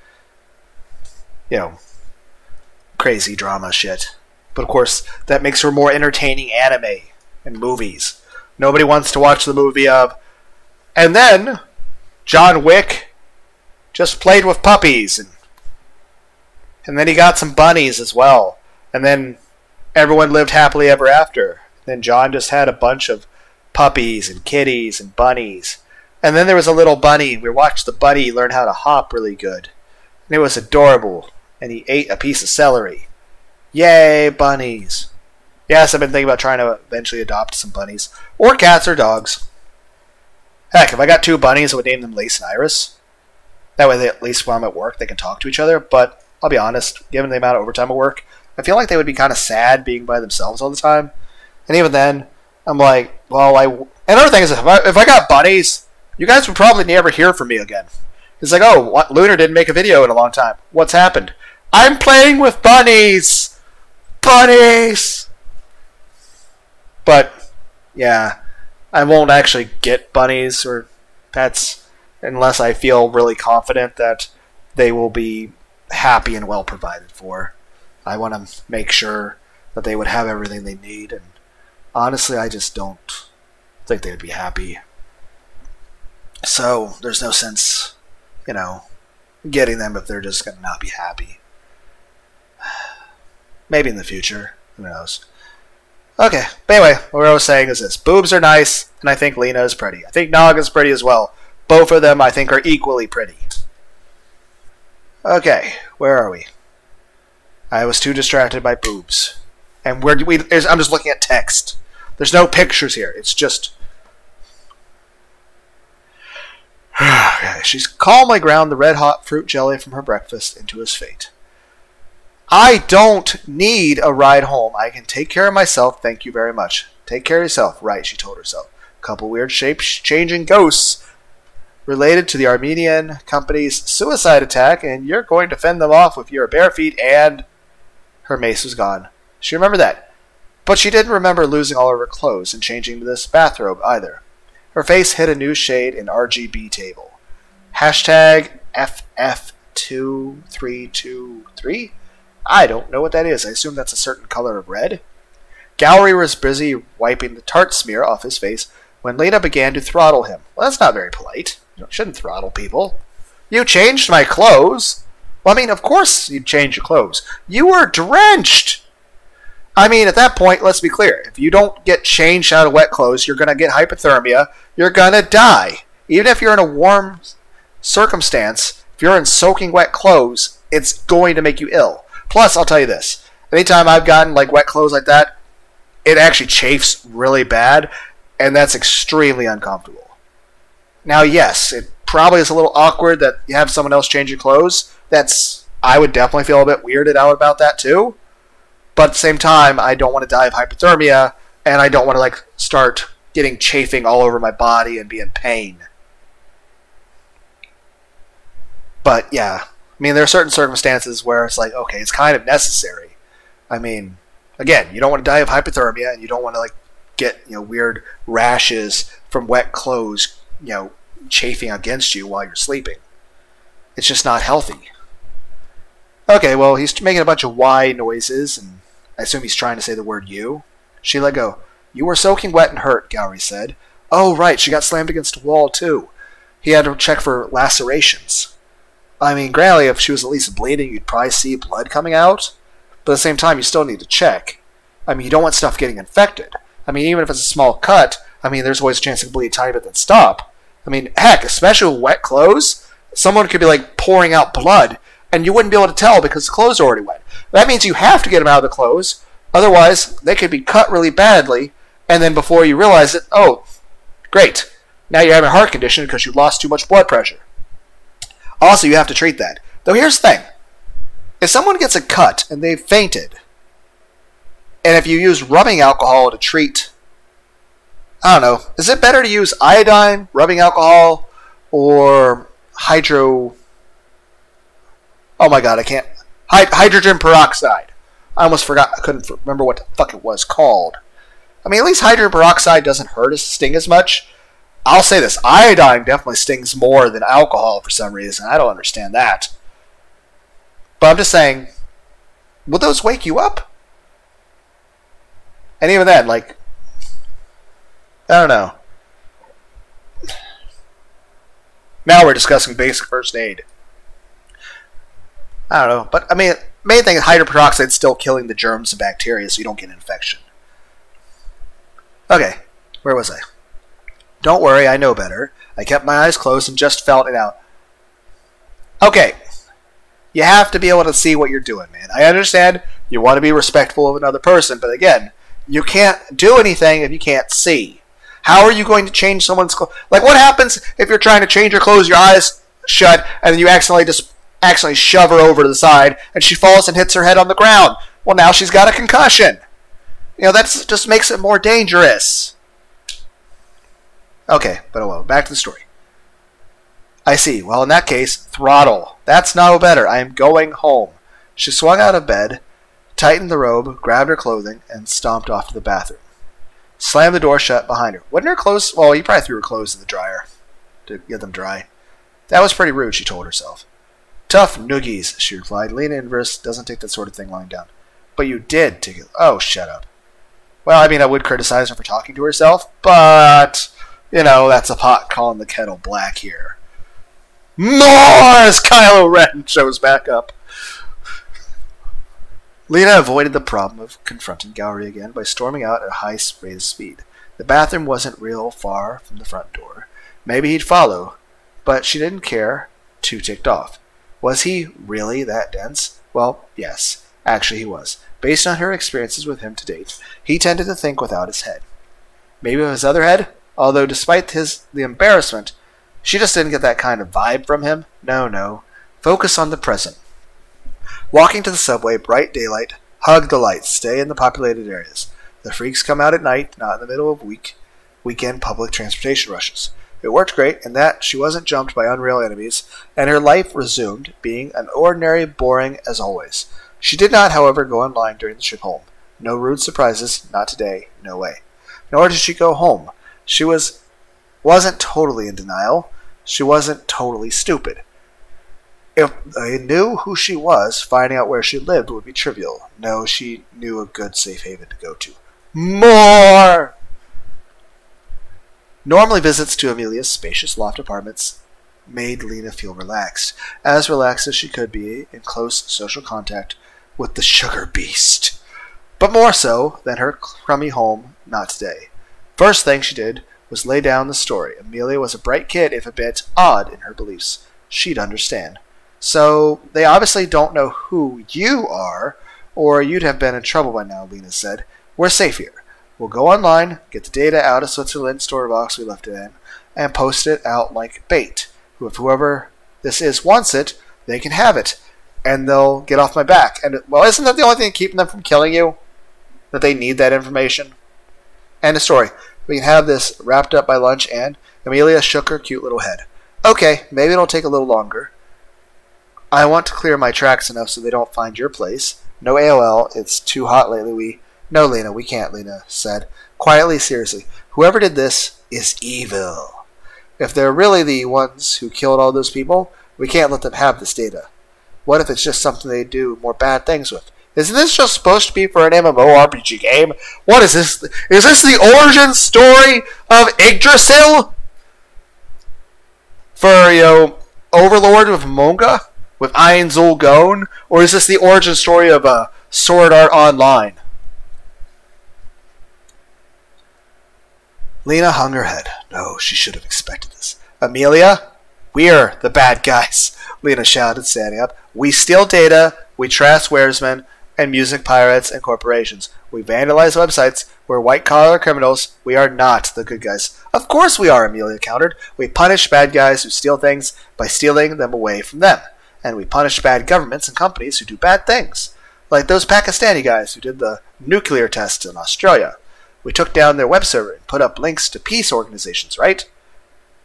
crazy drama shit. But of course, that makes for more entertaining anime and movies. Nobody wants to watch the movie of, and then John Wick just played with puppies, and then he got some bunnies as well, and then everyone lived happily ever after. Then John just had a bunch of puppies and kitties and bunnies. And then there was a little bunny. We watched the bunny learn how to hop really good. And it was adorable. And he ate a piece of celery. Yay, bunnies. Yes, I've been thinking about trying to eventually adopt some bunnies. Or cats or dogs. Heck, if I got 2 bunnies, I would name them Lace and Iris. That way, at least when I'm at work, they can talk to each other. But I'll be honest, given the amount of overtime at work, I feel like they would be kind of sad being by themselves all the time. And even then, I'm like, well, And another thing is, if I got bunnies, you guys would probably never hear from me again. It's like, oh, what? Lunar didn't make a video in a long time. What's happened? I'm playing with bunnies! Bunnies! But, yeah, I won't actually get bunnies or pets unless I feel really confident that they will be happy and well provided for. I want to make sure that they would have everything they need, and honestly, I just don't think they would be happy. So, there's no sense, getting them if they're just going to not be happy. Maybe in the future. Who knows? Okay, but anyway, what I was saying is this. Boobs are nice, and I think Lina is pretty. I think Nog is pretty as well. Both of them, I think, are equally pretty. Okay, where are we? I was too distracted by boobs. And I'm just looking at text. There's no pictures here. It's just... Okay, she's calmly ground the red-hot fruit jelly from her breakfast into his fate. I don't need a ride home. I can take care of myself, thank you very much. Take care of yourself, right, she told herself. A couple weird shape-changing ghosts related to the Armenian company's suicide attack, and you're going to fend them off with your bare feet, and... Her mace was gone. She remembered that. But she didn't remember losing all of her clothes and changing to this bathrobe either. Her face hid a new shade in RGB table. Hashtag FF2323? I don't know what that is. I assume that's a certain color of red. Gallery was busy wiping the tart smear off his face when Lina began to throttle him. Well, that's not very polite. You shouldn't throttle people. You changed my clothes? Well, I mean, of course you'd change your clothes. You were drenched! I mean, at that point, let's be clear. If you don't get changed out of wet clothes, you're going to get hypothermia. You're going to die. Even if you're in a warm circumstance, if you're in soaking wet clothes, it's going to make you ill. Plus, I'll tell you this. Anytime I've gotten wet clothes like that, it actually chafes really bad, and that's extremely uncomfortable. Now, yes, it probably is a little awkward that you have someone else change your clothes. I would definitely feel a bit weirded out about that too. But at the same time, I don't want to die of hypothermia, and I don't want to start getting chafing all over my body and be in pain. But yeah, I mean, there are certain circumstances where it's okay, it's kind of necessary. I mean, again, you don't want to die of hypothermia, and you don't want to get weird rashes from wet clothes, chafing against you while you're sleeping. It's just not healthy. Okay, well, he's making a bunch of Y noises, and I assume he's trying to say the word you. She let go. You were soaking wet and hurt, Gowrie said. Oh, right, she got slammed against a wall, too. He had to check for lacerations. I mean, granted, if she was at least bleeding, you'd probably see blood coming out. But at the same time, you still need to check. I mean, you don't want stuff getting infected. I mean, even if it's a small cut, I mean, there's always a chance it can bleed a tiny bit then stop. I mean, heck, especially with wet clothes, someone could be pouring out blood, and you wouldn't be able to tell because the clothes are already wet. That means you have to get them out of the clothes. Otherwise, they could be cut really badly, and then before you realize it, oh, great. Now you're having a heart condition because you lost too much blood pressure. Also, you have to treat that. Though here's the thing. If someone gets a cut and they've fainted, and if you use rubbing alcohol to treat, I don't know, is it better to use iodine, rubbing alcohol, or oh my god, I can't. Hydrogen peroxide. I almost forgot. I couldn't remember what the fuck it was called. I mean, at least hydrogen peroxide doesn't sting as much. I'll say this. Iodine definitely stings more than alcohol for some reason. I don't understand that. But I'm just saying, will those wake you up? And even then, I don't know. Now we're discussing basic first aid. I don't know. But, I mean, main thing is hydrogen peroxide is still killing the germs and bacteria so you don't get an infection. Okay, where was I? Don't worry, I know better. I kept my eyes closed and just felt it out. Okay. You have to be able to see what you're doing, man. I understand you want to be respectful of another person, but again, you can't do anything if you can't see. How are you going to change someone's clothes? Like, what happens if you're trying to change your clothes, your eyes shut, and then you accidentally shove her over to the side, and she falls and hits her head on the ground? Well, now she's got a concussion. You know, that just makes it more dangerous. Okay, but oh well, back to the story. I see. Well, in that case, throttle. That's no better. I am going home. She swung out of bed, tightened the robe, grabbed her clothing, and stomped off to the bathroom. Slammed the door shut behind her. Wouldn't her clothes... Well, you probably threw her clothes in the dryer to get them dry. That was pretty rude, she told herself. Tough noogies, she replied. Lina Inverse doesn't take that sort of thing lying down. But you did take it. Oh, shut up. Well, I mean, I would criticize her for talking to herself, but, you know, that's a pot calling the kettle black here. More as Kylo Ren shows back up. Lina avoided the problem of confronting Gowrie again by storming out at a high rate of speed. The bathroom wasn't real far from the front door. Maybe he'd follow, but she didn't care. Too ticked off. Was he really that dense? Well, yes. Actually, he was. Based on her experiences with him to date, he tended to think without his head. Maybe with his other head? Although, despite the embarrassment, she just didn't get that kind of vibe from him. No. Focus on the present. Walking to the subway, bright daylight, hug the lights, stay in the populated areas. The freaks come out at night, not in the middle of weekend public transportation rushes. It worked great in that she wasn't jumped by unreal enemies, and her life resumed being an ordinary, boring as always. She did not, however, go online during the trip home. No rude surprises, not today, no way. Nor did she go home. She wasn't totally in denial. She wasn't totally stupid. If they knew who she was, finding out where she lived would be trivial. No, she knew a good safe haven to go to. More! Normally visits to Amelia's spacious loft apartments made Lina feel relaxed as she could be in close social contact with the sugar beast. But more so than her crummy home, not today. First thing she did was lay down the story. Amelia was a bright kid, if a bit odd in her beliefs. She'd understand. So, they obviously don't know who you are, or you'd have been in trouble by now, Lina said. We're safe here. We'll go online, get the data out of Switzerland's store box we left it in, and post it out like bait. If whoever this is wants it, they can have it, and they'll get off my back. And, well, isn't that the only thing keeping them from killing you? That they need that information? End of story. We can have this wrapped up by lunch, and Amelia shook her cute little head. Okay, maybe it'll take a little longer. I want to clear my tracks enough so they don't find your place. No AOL, it's too hot lately. No, Lina, we can't, Lina said. Quietly, seriously. Whoever did this is evil. If they're really the ones who killed all those people, we can't let them have this data. What if it's just something they do more bad things with? Isn't this just supposed to be for an MMORPG game? What is this? Is this the origin story of Yggdrasil? For, Overlord with Monga? With Ainzul Gone? Or is this the origin story of Sword Art Online? Lina hung her head. No, she should have expected this. Amelia? We're the bad guys, Lina shouted, standing up. We steal data, we trash waresmen, and music pirates and corporations. We vandalize websites. We're white-collar criminals. We are not the good guys. Of course we are, Amelia countered. We punish bad guys who steal things by stealing them away from them. And we punish bad governments and companies who do bad things. Like those Pakistani guys who did the nuclear tests in Australia. We took down their web server and put up links to peace organizations, right?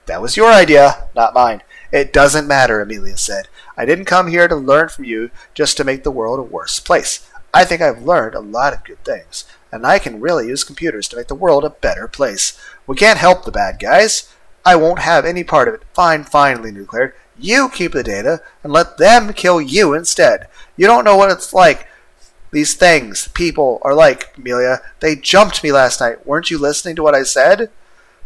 That was your idea, not mine. It doesn't matter, Amelia said. I didn't come here to learn from you just to make the world a worse place. I think I've learned a lot of good things, and I can really use computers to make the world a better place. We can't help the bad guys. I won't have any part of it. Fine, Lina declared. You keep the data and let them kill you instead. You don't know what it's like. These things, people, are like, Amelia. They jumped me last night. Weren't you listening to what I said?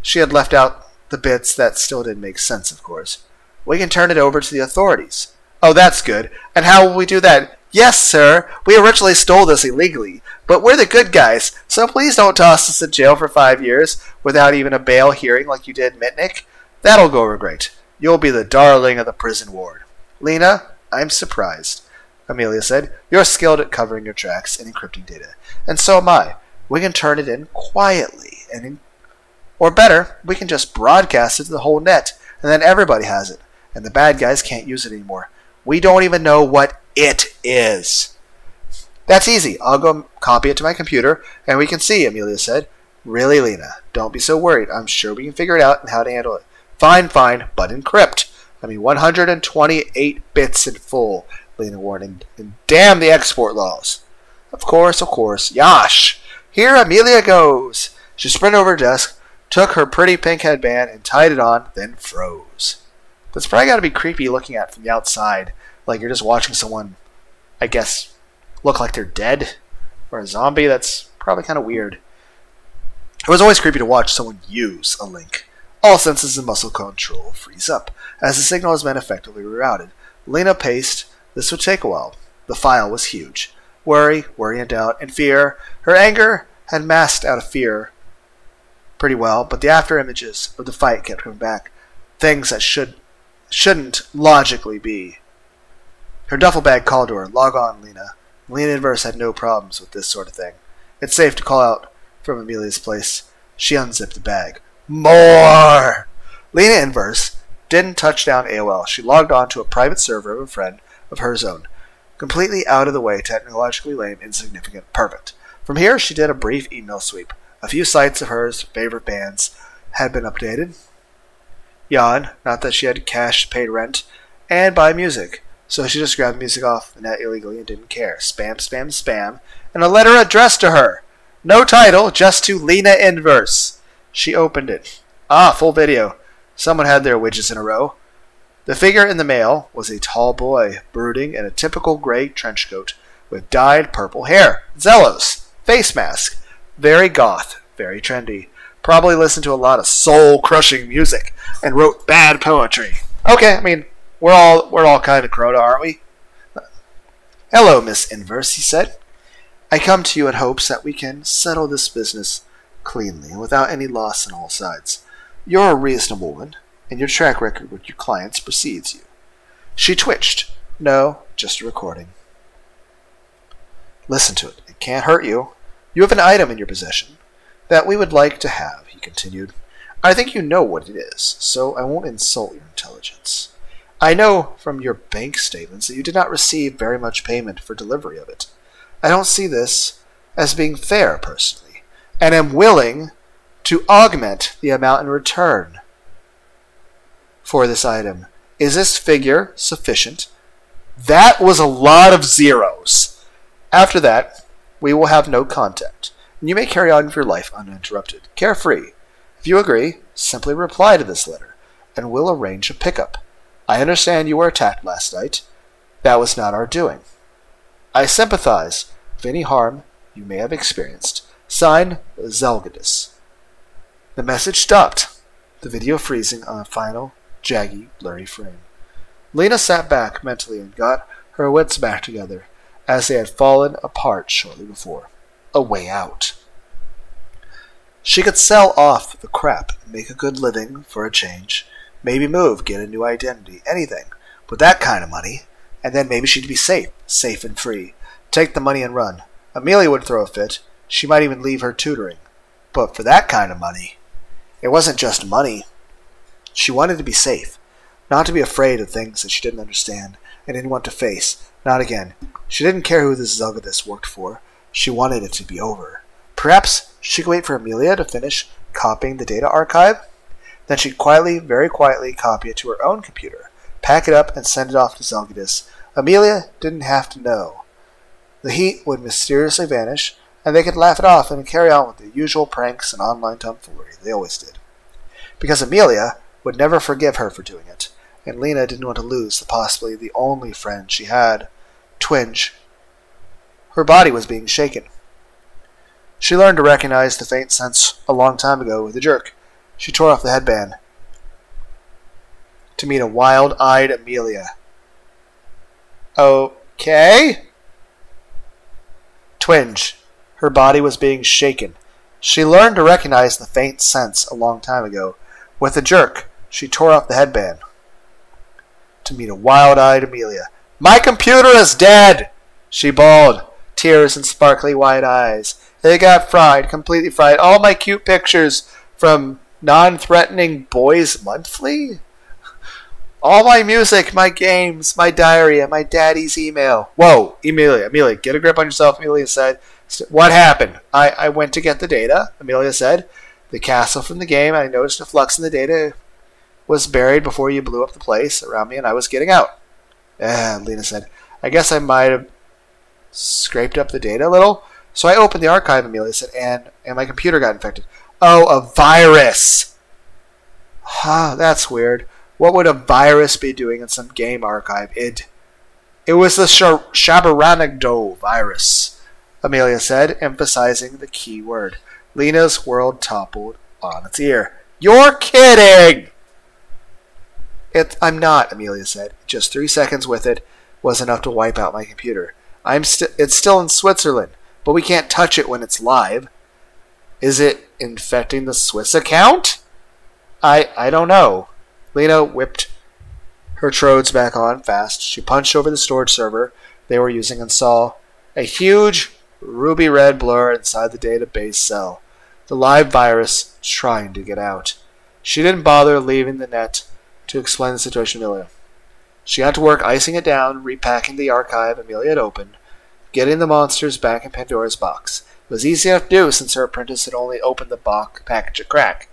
She had left out the bits that still didn't make sense, of course. We can turn it over to the authorities. Oh, that's good. And how will we do that? Yes, sir, we originally stole this illegally, but we're the good guys, so please don't toss us in jail for 5 years without even a bail hearing like you did Mitnick. That'll go over great. You'll be the darling of the prison ward. Lina, I'm surprised, Amelia said. You're skilled at covering your tracks and encrypting data, and so am I. We can turn it in quietly, or better, we can just broadcast it to the whole net, and then everybody has it, and the bad guys can't use it anymore. We don't even know what it is. That's easy. I'll go copy it to my computer, and we can see, Amelia said. Really, Lina, don't be so worried. I'm sure we can figure it out and how to handle it. Fine, but encrypt. 128 bits in full, Lina warned, and damn the export laws. Of course. Yosh! Here Amelia goes. She sprinted over her desk, took her pretty pink headband, and tied it on, then froze. That's probably got to be creepy looking at from the outside. Like you're just watching someone, I guess, look like they're dead. Or a zombie. That's probably kind of weird. It was always creepy to watch someone use a link. All senses and muscle control freeze up. As the signal has been effectively rerouted, Lina paced. This would take a while. The file was huge. Worry and doubt, and fear. Her anger had masked out of fear pretty well, but the after images of the fight kept coming back. Things that shouldn't logically be. Her duffel bag called to her. Log on, Lina. Lina Inverse had no problems with this sort of thing. It's safe to call out from Amelia's place. She unzipped the bag. More! Lina Inverse didn't touch down AOL. She logged on to a private server of a friend of hers own. Completely out of the way, technologically lame, insignificant, perfect. From here, she did a brief email sweep. A few sites of hers favorite bands had been updated. Yawn, not that she had cash to pay rent, and buy music. So she just grabbed music off the net illegally and didn't care. Spam, and a letter addressed to her. No title, just to Lina Inverse. She opened it. Full video. Someone had their widgets in a row. The figure in the mail was a tall boy, brooding in a typical gray trench coat, with dyed purple hair. Zellos. Face mask. Very goth. Very trendy. Probably listened to a lot of soul-crushing music, and wrote bad poetry. Okay, we're all kind of Crota, aren't we? Hello, Miss Inverse, he said. I come to you in hopes that we can settle this business cleanly and without any loss on all sides. You're a reasonable woman, and your track record with your clients precedes you. She twitched. No, just a recording. Listen to it. It can't hurt you. You have an item in your possession that we would like to have, he continued. I think you know what it is, so I won't insult your intelligence. I know from your bank statements that you did not receive very much payment for delivery of it. I don't see this as being fair, personally, and am willing to augment the amount in return for this item. Is this figure sufficient? That was a lot of zeros. After that, we will have no contact, and you may carry on with your life uninterrupted, carefree. If you agree, simply reply to this letter, and we'll arrange a pickup. I understand you were attacked last night. That was not our doing. I sympathize with any harm you may have experienced. Signed, Zelgadis. The message stopped, the video freezing on a final, jaggy, blurry frame. Lina sat back mentally and got her wits back together, as they had fallen apart shortly before. A way out. She could sell off the crap and make a good living for a change. Maybe move, get a new identity, anything. With that kind of money. And then maybe she'd be safe and free. Take the money and run. Amelia would throw a fit. She might even leave her tutoring. But for that kind of money, it wasn't just money. She wanted to be safe. Not to be afraid of things that she didn't understand and didn't want to face. Not again. She didn't care who this Zelgadis worked for. She wanted it to be over. Perhaps she could wait for Amelia to finish copying the data archive. Then she'd quietly, very quietly, copy it to her own computer, pack it up, and send it off to Zelgadis. Amelia didn't have to know. The heat would mysteriously vanish, and they could laugh it off and carry on with the usual pranks and online tomfoolery they always did. Because Amelia would never forgive her for doing it, and Lina didn't want to lose the possibly the only friend she had. Twinge. Her body was being shaken. She learned to recognize the faint sense a long time ago with a jerk. She tore off the headband to meet a wild-eyed Amelia. Okay? twinge. Her body was being shaken. She learned to recognize the faint sense a long time ago. With a jerk, she tore off the headband to meet a wild-eyed Amelia. "My computer is dead!" she bawled, tears in sparkly white eyes. "It got fried, completely fried. All my cute pictures from non-threatening Boys Monthly? All my music, my games, my diary, and my daddy's email." "Whoa, Amelia, get a grip on yourself," Amelia said. "What happened?" I went to get the data," Amelia said. "The castle from the game. I noticed a flux in the data was buried before you blew up the place around me, and I was getting out." Lina said. "I guess I might have scraped up the data a little. So I opened the archive," Amelia said, and my computer got infected." "Oh, a virus!" That's weird. What would a virus be doing in some game archive? It was the Shabaranagdo virus," Amelia said, emphasizing the key word. Lina's world toppled on its ear. "You're kidding!" "I'm not," Amelia said. "Just 3 seconds with it was enough to wipe out my computer. It's still in Switzerland, but we can't touch it when it's live." "Is it infecting the Swiss account?" I don't know." Lina whipped her trodes back on fast. She punched over the storage server they were using and saw a huge ruby red blur inside the database cell. The live virus trying to get out. She didn't bother leaving the net to explain the situation to Amelia. She got to work icing it down, repacking the archive Amelia had opened, getting the monsters back in Pandora's box. It was easy enough to do since her apprentice had only opened the package a crack.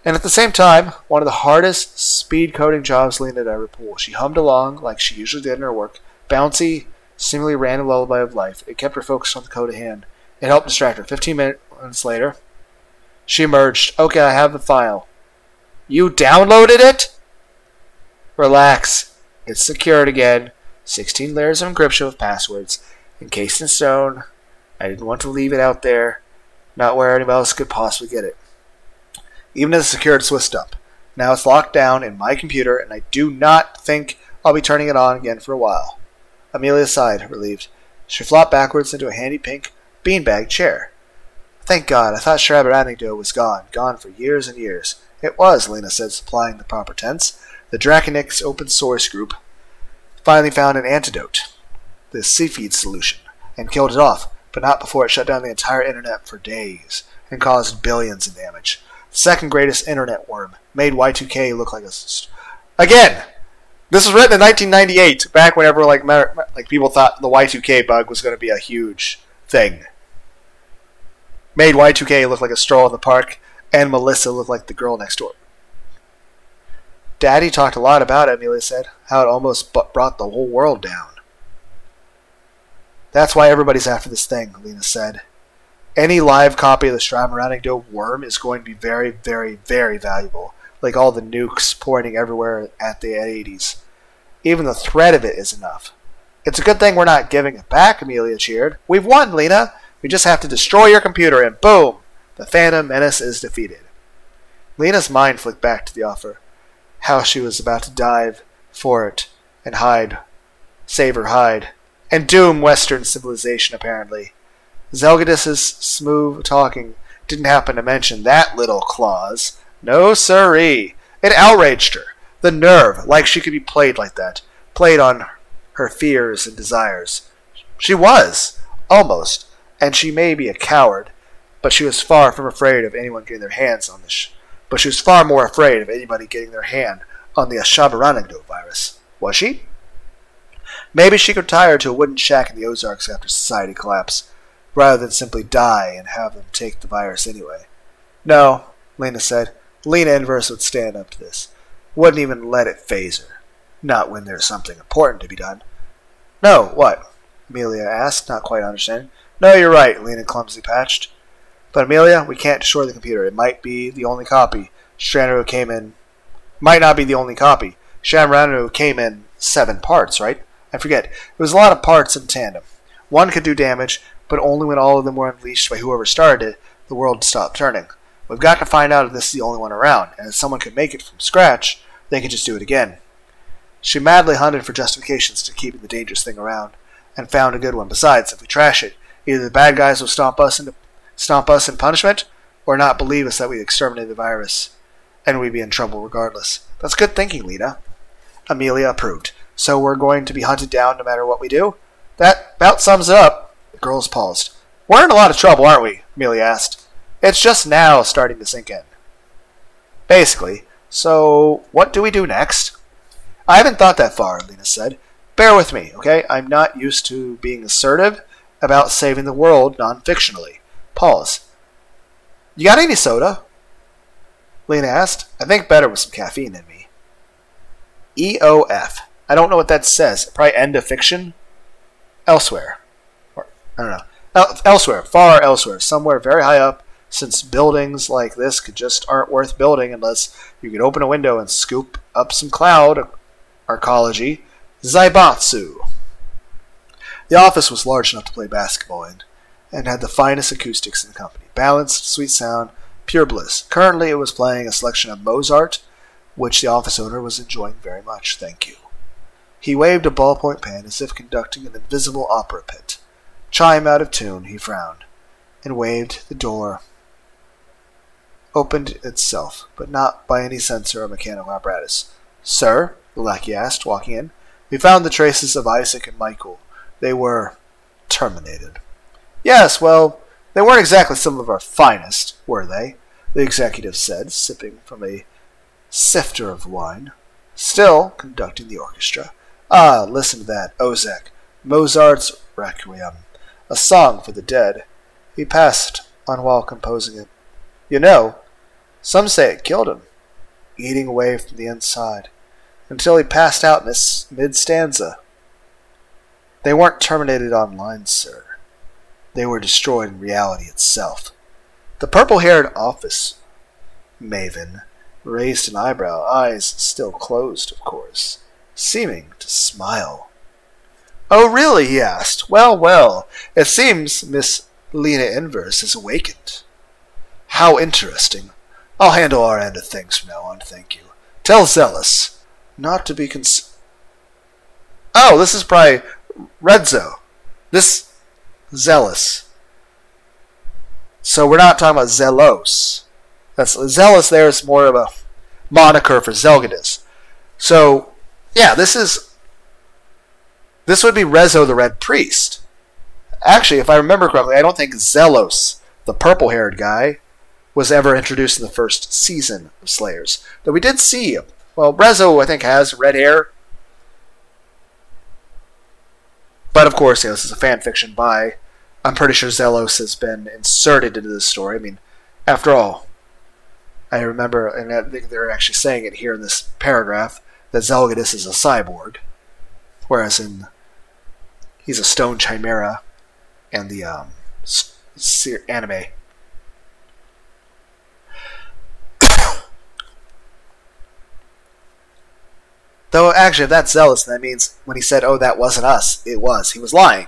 And at the same time, one of the hardest speed coding jobs Lina had ever pulled. She hummed along like she usually did in her work. Bouncy, seemingly random lullaby of life. It kept her focused on the code at hand. It helped distract her. 15 minutes later, she emerged. "Okay, I have the file." "You downloaded it?" "Relax. It's secured again. 16 layers of encryption with passwords. Encased in stone. I didn't want to leave it out there. Not where anyone else could possibly get it. Even as a secured Swiss dump. Now it's locked down in my computer, and I do not think I'll be turning it on again for a while." Amelia sighed, relieved. She flopped backwards into a handy pink beanbag chair. "Thank God, I thought Shabaranagdo was gone for years and years." "It was," Lina said, supplying the proper tense. "The Draconix open source group finally found an antidote, the Cepheid solution, and killed it off, but not before it shut down the entire internet for days and caused billions in damage. The second greatest internet worm made Y2K look like a... Again! This was written in 1998, back whenever like people thought the Y2K bug was going to be a huge thing. Made Y2K look like a stroll in the park, and Melissa look like the girl next door. "Daddy talked a lot about it," Amelia said. "How it almost brought the whole world down." "That's why everybody's after this thing," Lina said. "Any live copy of the Shabaranagdo worm is going to be very, very, very valuable, like all the nukes pointing everywhere at the 80s. Even the threat of it is enough." "It's a good thing we're not giving it back," Amelia cheered. "We've won, Lina. We just have to destroy your computer, and boom! The Phantom Menace is defeated." Lina's mind flicked back to the offer. How she was about to dive for it and save her hide, and doom Western civilization, apparently. Zelgadis's smooth talking didn't happen to mention that little clause. No siree. It outraged her. The nerve, like she could be played like that. Played on her fears and desires. She was, almost, and she may be a coward, but she was far from afraid of anyone getting their hands on this. But she was far more afraid of anybody getting their hand on the Shabaranagdo virus. Was she? Maybe she could retire to a wooden shack in the Ozarks after society collapsed, rather than simply die and have them take the virus anyway. No, Lina said. Lina Inverse would stand up to this. Wouldn't even let it faze her. Not when there's something important to be done. "No, what?" Amelia asked, not quite understanding. "No, you're right," Lina clumsily patched. "But Amelia, we can't destroy the computer. It might be the only copy. Might not be the only copy. Shabaranagdo came in 7 parts, right? I forget. It was a lot of parts in tandem. One could do damage, but only when all of them were unleashed by whoever started it, the world stopped turning. We've got to find out if this is the only one around, and if someone could make it from scratch, they could just do it again." She madly hunted for justifications to keeping the dangerous thing around, and found a good one. Besides, if we trash it, Either the bad guys will stomp us in punishment, or not believe us that we exterminated the virus, and we'd be in trouble regardless. That's good thinking, Lina. Amelia approved. So we're going to be hunted down no matter what we do? That about sums it up. The girls paused. We're in a lot of trouble, aren't we? Amelia asked. It's just now starting to sink in. Basically. So, what do we do next? I haven't thought that far, Lina said. Bear with me, okay? I'm not used to being assertive about saving the world non-fictionally. Pause. You got any soda? Lina asked. I think better with some caffeine in me. EOF. I don't know what that says. Probably end of fiction? Elsewhere. Or, I don't know. Elsewhere. Far elsewhere. Somewhere very high up, since buildings like this just aren't worth building unless you could open a window and scoop up some cloud arcology. Zaibatsu. The office was large enough to play basketball in, and had the finest acoustics in the company. Balanced, sweet sound, pure bliss. Currently it was playing a selection of Mozart, which the office owner was enjoying very much. Thank you. He waved a ballpoint pen as if conducting an invisible opera pit. Chime out of tune, he frowned, and waved. The door opened itself, but not by any sensor or mechanical apparatus. Sir, the lackey asked, walking in. We found the traces of Isaac and Michael. They were terminated. Yes, well, they weren't exactly some of our finest, were they? The executive said, sipping from a sifter of wine. Still conducting the orchestra. Ah, listen to that, Ozek. Mozart's Requiem. A song for the dead. He passed on while composing it. You know, some say it killed him, eating away from the inside, until he passed out in mid-stanza. They weren't terminated online, sir. They were destroyed in reality itself. The purple-haired office maven raised an eyebrow, eyes still closed, of course, seeming to smile. Oh, really? He asked. Well, well, it seems Miss Lina Inverse has awakened. How interesting. I'll handle our end of things from now on, thank you. Tell Zealous not to be Oh, this is probably Redzo. This Zealous. So we're not talking about Zelos. That's Zealous. There is more of a moniker for Zelgadis. So yeah, this would be Rezo the Red Priest. Actually, if I remember correctly, I don't think Zelos, the purple-haired guy, was ever introduced in the first season of Slayers. Though we did see him. Well, Rezo, I think, has red hair. But of course, this is a fan fiction by... I'm pretty sure Zelos has been inserted into this story. I mean, after all, I remember, and I think they're actually saying it here in this paragraph, that Zelgadis is a cyborg. Whereas he's a stone chimera in the anime. Though, actually, if that's Zealous, that means when he said, oh, that wasn't us, it was. He was lying.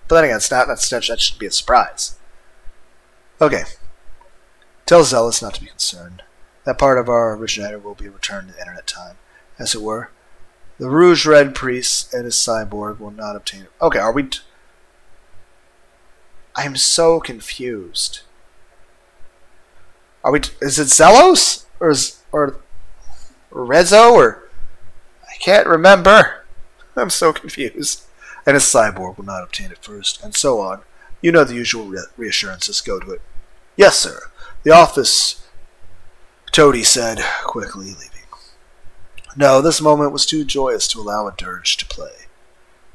But then again, that shouldn't be a surprise. Okay. Tell Zealous not to be concerned. That part of our originator will be returned to internet time, as it were. The Rouge Red Priest and his cyborg will not obtain it. Okay, are we... I'm so confused. Are we... Is it Zelos? Or Rezo? Or... I can't remember. I'm so confused. And his cyborg will not obtain it first, and so on. You know the usual reassurances go to it. Yes, sir. The office, Toady said, quickly leaving. No, this moment was too joyous to allow a dirge to play.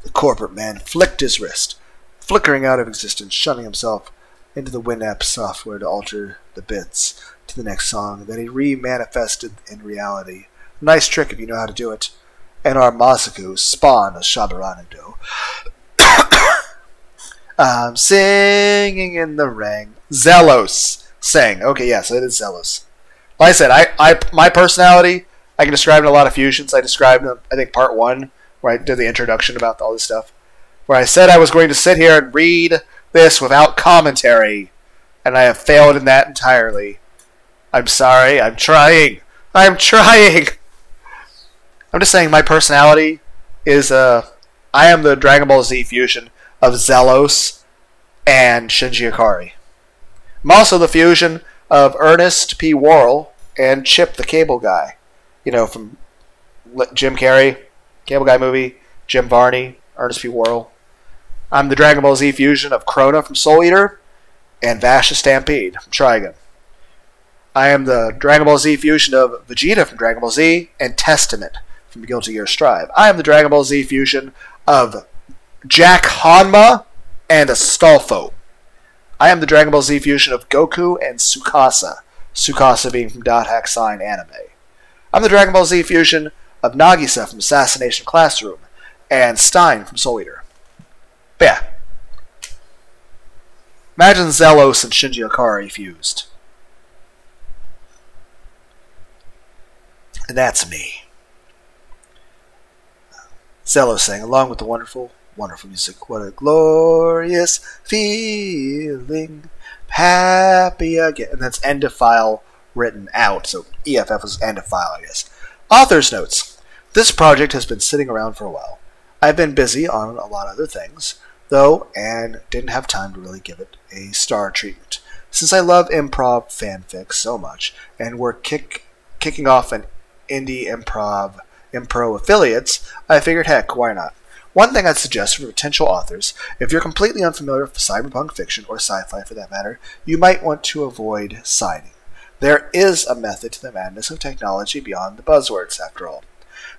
The corporate man flicked his wrist, flickering out of existence, shunning himself into the Winamp software to alter the bits to the next song. Then he re-manifested in reality. Nice trick if you know how to do it. And our Masaku spawned a Shabaranado. I'm singing in the ring. Zelos sang. Okay, yes, it is Zelos. Like I said, my personality, I can describe in a lot of fusions. I described, I think, part 1, where I did the introduction about all this stuff, where I said I was going to sit here and read this without commentary, and I have failed in that entirely. I'm sorry. I'm trying. I'm trying. I'm just saying my personality is, I am the Dragon Ball Z fusion of Zelos and Shinji Ikari. I'm also the fusion of Ernest P. Worrell and Chip the Cable Guy. You know, from Jim Carrey, Cable Guy movie, Jim Varney, Ernest P. Worrell. I'm the Dragon Ball Z fusion of Krona from Soul Eater and Vash the Stampede from Trigun. I am the Dragon Ball Z fusion of Vegeta from Dragon Ball Z and Testament from Guilty Gear Strive. I am the Dragon Ball Z fusion of Jack Hanma and Astolfo. I am the Dragon Ball Z fusion of Goku and Tsukasa. Tsukasa being from Dot Hack Sign Anime. I'm the Dragon Ball Z fusion of Nagisa from Assassination Classroom and Stein from Soul Eater. But yeah. Imagine Zelos and Shinji Ikari fused. And that's me. Zelos sang along with the wonderful, wonderful music. What a glorious feeling. Happy again. And that's end of file written out. So EFF was end of file, I guess. Author's notes. This project has been sitting around for a while. I've been busy on a lot of other things, though, and didn't have time to really give it a star treatment. Since I love improv fanfic so much, and we're kicking off an indie impro affiliates, I figured, heck, why not? One thing I'd suggest for potential authors, if you're completely unfamiliar with cyberpunk fiction, or sci-fi for that matter, you might want to avoid signing. There is a method to the madness of technology beyond the buzzwords, after all.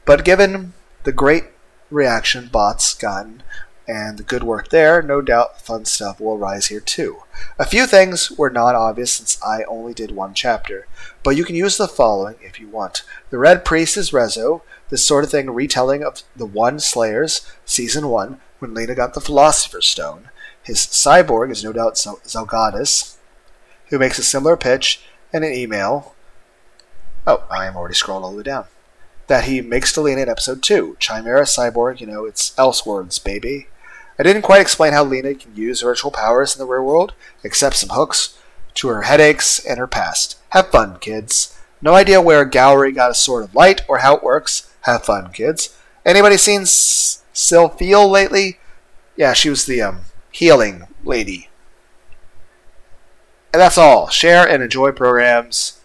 But given the great reaction bots gotten and the good work there, no doubt fun stuff will arise here too. A few things were not obvious since I only did one chapter, but you can use the following if you want. The Red Priest is Rezo, this sort of thing retelling of the One Slayers, Season 1, when Lina got the Philosopher's Stone. His cyborg is no doubt Zelgadis, who makes a similar pitch in an email. Oh, I am already scrolled all the way down. That he makes to Lina in episode 2. Chimera cyborg, you know, it's Elseworlds, baby. I didn't quite explain how Lina can use virtual powers in the real world, except some hooks to her headaches and her past. Have fun, kids. No idea where Gowry got a sword of light or how it works. Have fun, kids. Anybody seen Sylphile lately? Yeah, she was the healing lady. And that's all. Share and enjoy programs.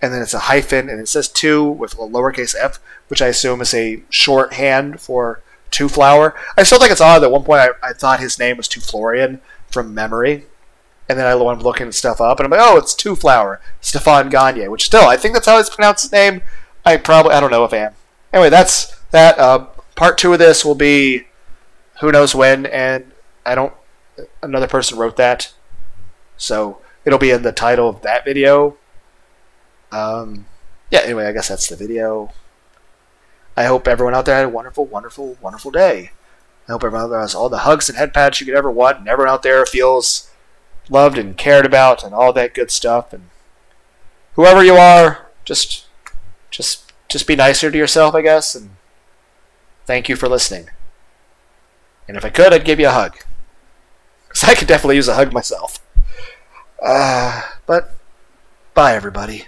And then it's a hyphen, and it says 2 with a lowercase f, which I assume is a shorthand for TWOFLOWER. I still think it's odd that at one point I thought his name was TwoFlorian from memory. And then I went looking stuff up, and I'm like, oh, it's TWOFLOWER, Stefan Gagne, which still, I think that's how it's pronounced his name. I don't know if I am. Anyway, that's that. Part 2 of this will be who knows when, and another person wrote that. So it'll be in the title of that video. Yeah, anyway, I guess that's the video. I hope everyone out there had a wonderful, wonderful, wonderful day. I hope everyone out there has all the hugs and head pats you could ever want, and everyone out there feels loved and cared about and all that good stuff. And whoever you are, just be nicer to yourself, I guess, and thank you for listening. And if I could, I'd give you a hug. Because I could definitely use a hug myself. But bye, everybody.